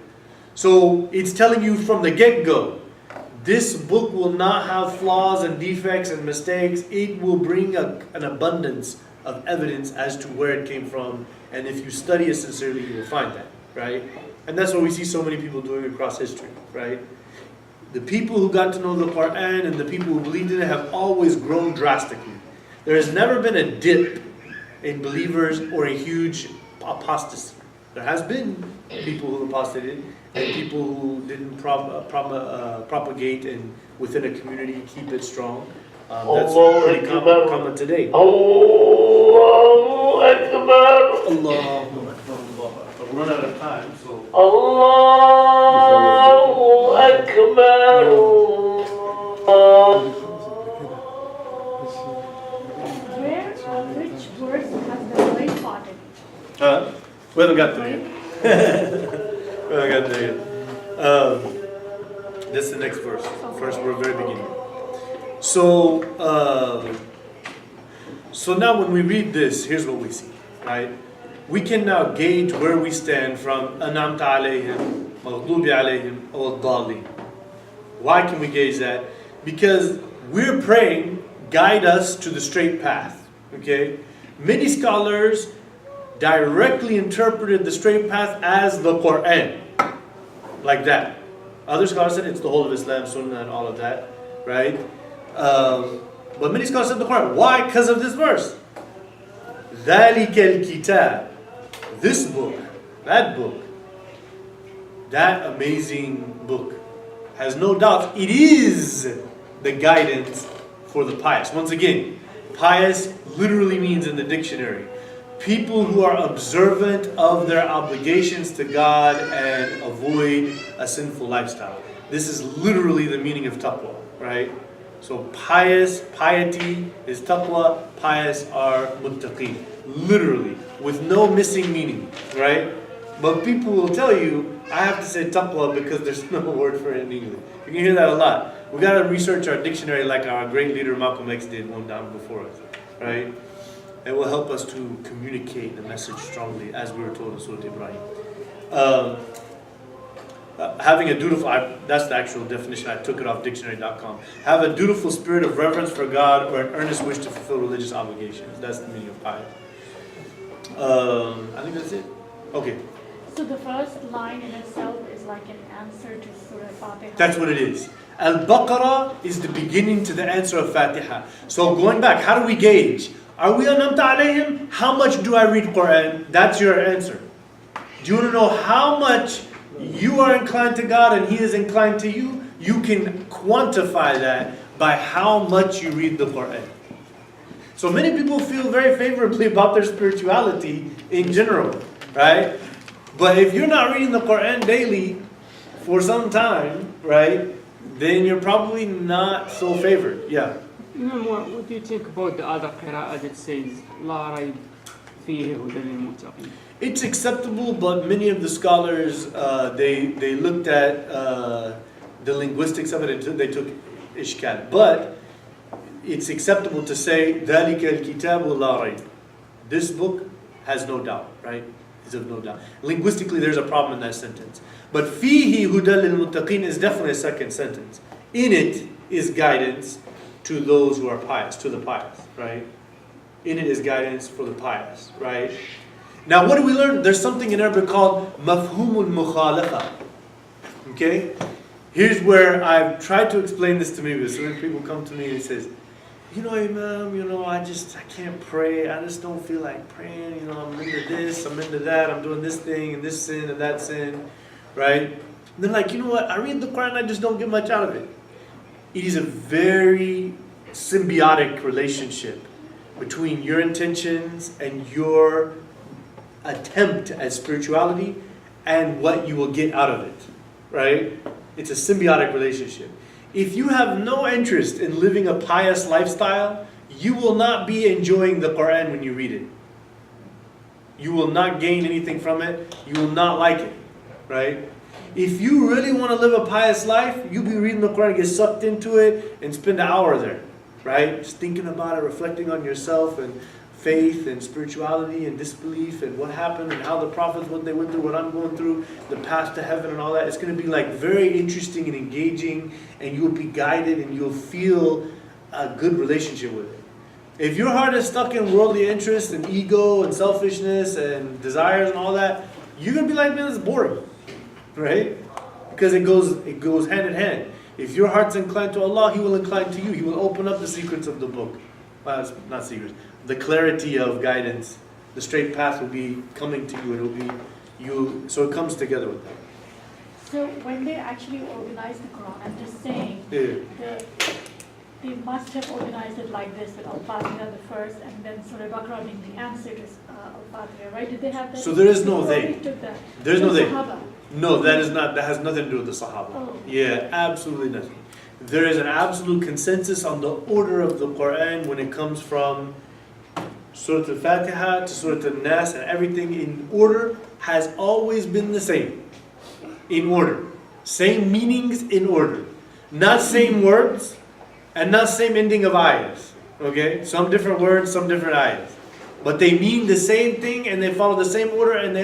So it's telling you from the get-go, this book will not have flaws and defects and mistakes. It will bring an abundance of evidence as to where it came from. And if you study it sincerely, you will find that, right? And that's what we see so many people doing across history, right? The people who got to know the Quran and the people who believed in it have always grown drastically. There has never been a dip in believers or a huge apostasy. There has been people who apostated and people who didn't propagate and within a community keep it strong. That's pretty common today. Allahu Akbar. Allahu Akbar. But we're running out of time, so. Allahu Akbar. Which verse has the right part in it? We haven't got there yet. We haven't got there yet. That's the next verse. First, we're very beginning. So now when we read this, here's what we see, right? We can now gauge where we stand from أَنْعَمْتَ عَلَيْهِمْ مَغْضُوبِ عَلَيْهِمْ أَوْ الضَّالِينَ. Why can we gauge that? Because we're praying, guide us to the straight path, okay? Many scholars directly interpreted the straight path as the Quran. Like that. Other scholars said it's the whole of Islam, Sunnah, and all of that, right? But many scholars said the Quran. Why? Because of this verse. ذَلِكَ الْكِتَابِ. This book, that amazing book, has no doubt, it is the guidance for the pious. Once again, pious literally means in the dictionary, people who are observant of their obligations to God and avoid a sinful lifestyle. This is literally the meaning of taqwa, right? So piety is taqwa, pious are muttaqeen. Literally, with no missing meaning, right? But people will tell you, I have to say taqwa because there's no word for it in English. You can hear that a lot. We got to research our dictionary like our great leader Malcolm X did one time before us, right? It will help us to communicate the message strongly, as we were told in Surah Ibrahim. Having a dutiful, that's the actual definition, I took it off dictionary.com. Have a dutiful spirit of reverence for God or an earnest wish to fulfill religious obligations. That's the meaning of piety. I think that's it. Okay. So the first line in itself is like an answer to Surah Fatiha. That's what it is. Al-Baqarah is the beginning to the answer of Fatiha. So going back, how do we gauge? Are we anamta alayhim? How much do I read Quran? That's your answer. Do you want to know how much you are inclined to God and He is inclined to you? You can quantify that by how much you read the Quran. So many people feel very favorably about their spirituality in general, right? But if you're not reading the Quran daily for some time, right, then you're probably not so favored. Yeah. Imam, what do you think about the other qira'ah that says La rayb fihi hudan lil-muttaqin? It's acceptable, but many of the scholars they looked at the linguistics of it and they took ishkal. But it's acceptable to say ذَلِكَ الْكِتَابُ لَا رَيْبَ. This book has no doubt, right? Is of no doubt. Linguistically, there's a problem in that sentence. But فِيهِ هُدًى لِلْمُتَّقِينَ is definitely a second sentence. In it is guidance to those who are pious, to the pious, right? In it is guidance for the pious, right? Now, what do we learn? There's something in Arabic called mafhumul mukhalafa. Okay? Here's where I've tried to explain this to me. So when people come to me and says, you know, Imam, I can't pray. I just don't feel like praying. I'm into this, I'm into that. I'm doing this thing and this sin and that sin, right? And then like, you know what? I read the Quran, I just don't get much out of it. It is a very symbiotic relationship between your intentions and your attempt at spirituality and what you will get out of it, right? It's a symbiotic relationship. If you have no interest in living a pious lifestyle, you will not be enjoying the Quran when you read it. You will not gain anything from it. You will not like it, right? If you really want to live a pious life, you'll be reading the Quran, get sucked into it, and spend an hour there, right? Just thinking about it, reflecting on yourself and faith and spirituality and disbelief and what happened and how the prophets, what they went through, what I'm going through, the path to heaven and all that. It's going to be like very interesting and engaging, and you'll be guided and you'll feel a good relationship with it. If your heart is stuck in worldly interests and ego and selfishness and desires and all that, you're going to be like, man, it's boring, right? Because it goes hand in hand. If your heart's inclined to Allah, He will incline to you. He will open up the secrets of the book. Well, it's not secrets. The clarity of guidance, the straight path will be coming to you. It will be you. So it comes together with that. So when they actually organize the Quran, I'm just saying, they must have organized it like this, with Al-Fatiha the first, and then Surah Baqarah being the answer to Al-Fatiha, right? Did they have that? So there is no Before they. we took that? There's no they. Sahaba. No, that is not. That has nothing to do with the Sahaba. Oh. Yeah, absolutely nothing. There is an absolute consensus on the order of the Quran when it comes from Surah Al-Fatiha to Surah Al-Nas, and everything in order has always been the same. In order. Same meanings in order. Not same words, and not same ending of ayahs. Okay? Some different words, some different ayahs. But they mean the same thing, and they follow the same order, and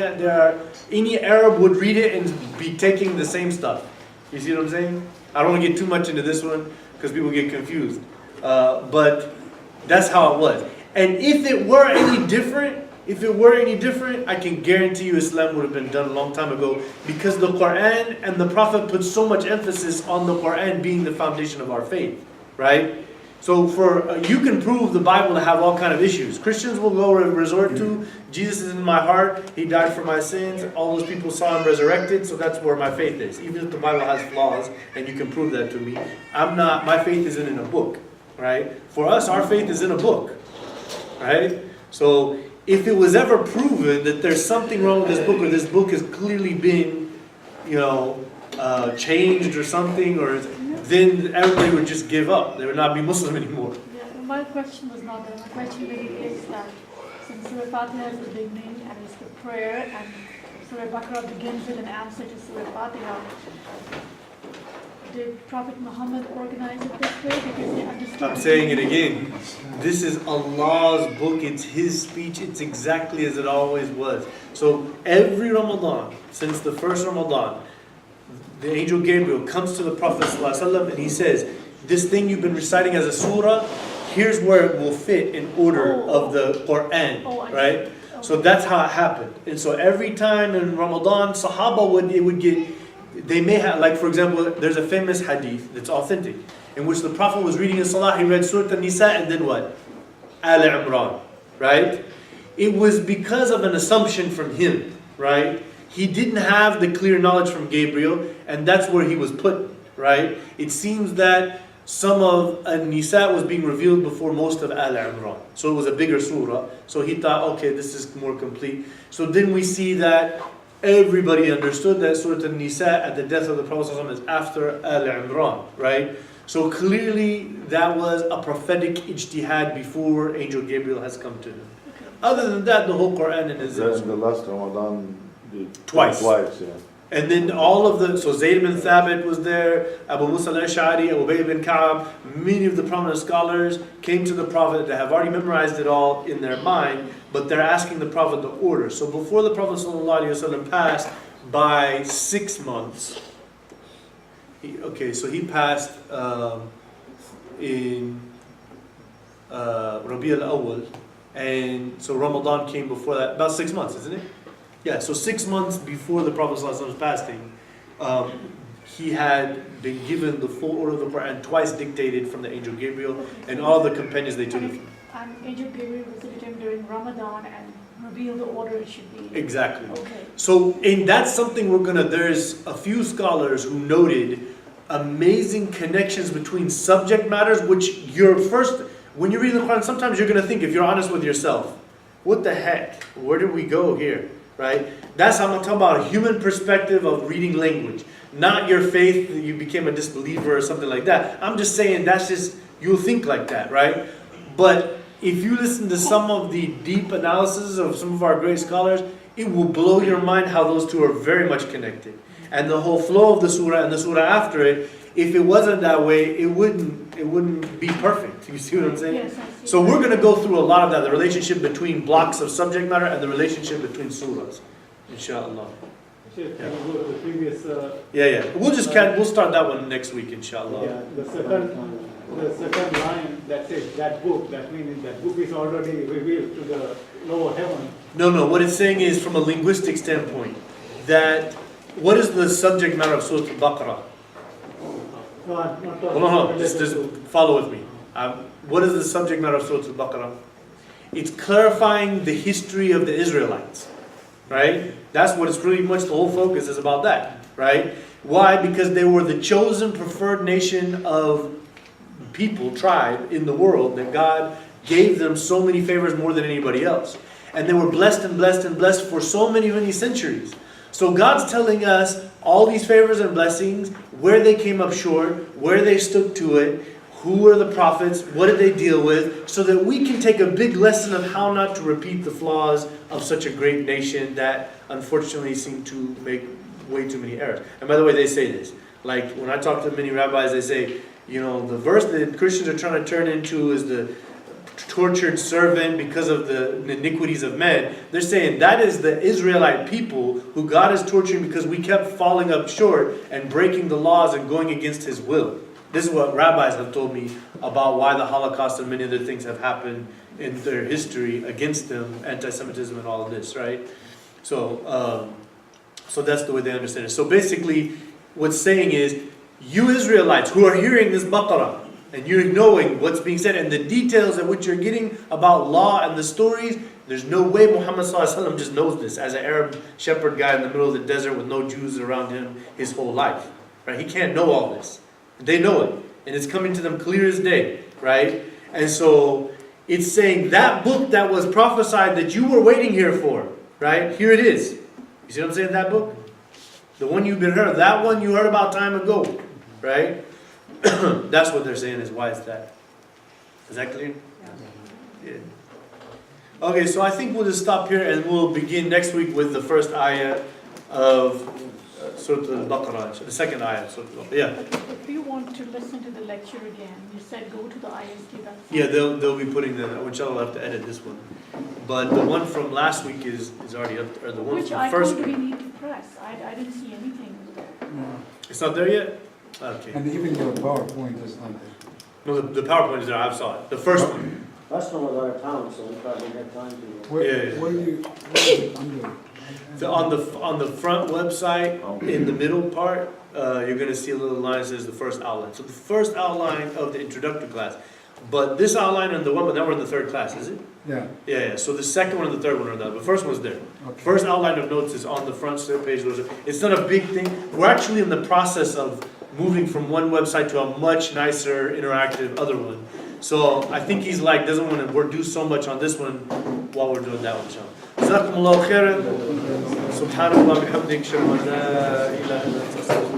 any Arab would read it and be taking the same stuff. You see what I'm saying? I don't want to get too much into this one, because people get confused. But that's how it was. And if it were any different, If it were any different, I can guarantee you Islam would have been done a long time ago, because the Quran and the Prophet put so much emphasis on the Quran being the foundation of our faith, right? So you can prove the Bible to have all kind of issues. Christians will go resort to, Jesus is in my heart, He died for my sins, all those people saw Him resurrected, so that's where my faith is. Even if the Bible has flaws, and you can prove that to me, my faith isn't in a book, right? For us, our faith is in a book, right? So if it was ever proven that there's something wrong with this book, or this book has clearly been, changed or something, then everybody would just give up. They would not be Muslim anymore. Yeah, my question was not that. My question really is that since Surah Fatiha is the beginning and it's the prayer, and Surah Baqarah begins with an answer to Surah Fatiha, did Prophet Muhammad organize it this way because they understood? I'm saying it again. This is Allah's book. It's His speech. It's exactly as it always was. So every Ramadan, since the first Ramadan, the angel Gabriel comes to the Prophet ﷺ and he says, this thing you've been reciting as a surah, here's where it will fit in order of the Quran, right? Okay. So that's how it happened. And so every time in Ramadan, Sahaba they may have, like for example, there's a famous hadith that's authentic, in which the Prophet was reading in Salah, he read Surah An-Nisa and then what? Al Imran, right? It was because of an assumption from him, right? He didn't have the clear knowledge from Gabriel, and that's where he was put, right? It seems that some of An-Nisa was being revealed before most of Al Imran. So it was a bigger surah. So he thought, okay, this is more complete. So then we see that everybody understood that Surah An-Nisa at the death of the Prophet ﷺ is after Al Imran, right? So clearly that was a prophetic ijtihad before Angel Gabriel has come to him. Other than that, the whole Quran is in the last Ramadan. Twice, yeah. And then so Zayd bin Thabit was there, Abu Musa al-Ash'ari, Ubay bin Ka'ab, many of the prominent scholars came to the Prophet that have already memorized it all in their mind, but they're asking the Prophet the order. So before the Prophet ﷺ passed by 6 months, he passed in Rabi al-Awwal, and so Ramadan came before that, about 6 months, isn't it? Yeah, so 6 months before the Prophet ﷺ's passing, he had been given the full order of the Quran, twice dictated from the angel Gabriel, and all the companions they took it from. And Angel Gabriel visited him during Ramadan and revealed the order it should be. Exactly. Okay. So, and that's something there's a few scholars who noted amazing connections between subject matters, which when you read the Quran, sometimes you're going to think, if you're honest with yourself, what the heck? Where did we go here? Right? That's how I'm talking about a human perspective of reading language. Not your faith that you became a disbeliever or something like that. I'm just saying you'll think like that, right? But if you listen to some of the deep analysis of some of our great scholars, it will blow your mind how those two are very much connected. And the whole flow of the surah and the surah after it, if it wasn't that way, it wouldn't be perfect. You see what I'm saying? Yes, I see. So we're going to go through a lot of that, the relationship between blocks of subject matter and the relationship between surahs, inshallah. Can you go to the previous? Yeah. We'll start that one next week, inshallah. Yeah, the second line that says that book. That means that book is already revealed to the lower heaven. No. What it's saying is, from a linguistic standpoint, that what is the subject matter of Surah Al-Baqarah? No, I'm not talking Hold on. Just follow with me. What is the subject matter of Surah Al-Baqarah? It's clarifying the history of the Israelites, right? That's what it's pretty much, the whole focus is about that, right? Why? Because they were the chosen, preferred nation of people, tribe in the world, that God gave them so many favors more than anybody else. And they were blessed and blessed and blessed for so many, many centuries. So God's telling us all these favors and blessings, where they came up short, where they stuck to it, who were the prophets, what did they deal with, so that we can take a big lesson of how not to repeat the flaws of such a great nation that unfortunately seem to make way too many errors. And by the way, they say this. Like when I talk to many rabbis, they say, the verse that Christians are trying to turn into is the tortured servant because of the iniquities of men. They're saying that is the Israelite people who God is torturing because we kept falling up short and breaking the laws and going against His will. This is what rabbis have told me about why the Holocaust and many other things have happened in their history against them, anti-Semitism and all of this, right? So, so that's the way they understand it. So basically, what's saying is, you Israelites who are hearing this Baqarah, and you're knowing what's being said, and the details at which you're getting about law and the stories, there's no way Muhammad ﷺ just knows this as an Arab shepherd guy in the middle of the desert with no Jews around him his whole life. Right? He can't know all this. They know it. And it's coming to them clear as day. Right? And so it's saying that book that was prophesied that you were waiting here for, right? Here it is. You see what I'm saying, that book? The one you've been heard, that one you heard about time ago. Right? That's what they're saying is why it's that. Is that clear? Yeah. Okay, so I think we'll just stop here and we'll begin next week with the first ayah of Surah Al-Baqarah, the second ayah. Yeah. If you want to listen to the lecture again, you said go to the ISD. Yeah, they'll be putting the, which I'll have to edit this one. But the one from last week is already up, or the one Which from the first icon do week. we need to press? I didn't see anything over there. It's not there yet? Okay. And even your PowerPoint is not there. No, the PowerPoint is there, I saw it. The first one. Last one was out of town, so we probably had time to. Where, Yeah. where you under? So on the front website, in the middle part, you're going to see a little line that says the first outline. So the first outline of the introductory class. But this outline and the one, but now we're in the third class, is it? Yeah. Yeah. So the second one and the third one are done. The first one's there. Okay. First outline of notes is on the front page. It's not a big thing. We're actually in the process of moving from one website to a much nicer, interactive other one. So I think he's like, doesn't want to do so much on this one while we're doing that one. جزاكم الله خيرا سبحان الله بحمدك اشهد ان لا اله الا انت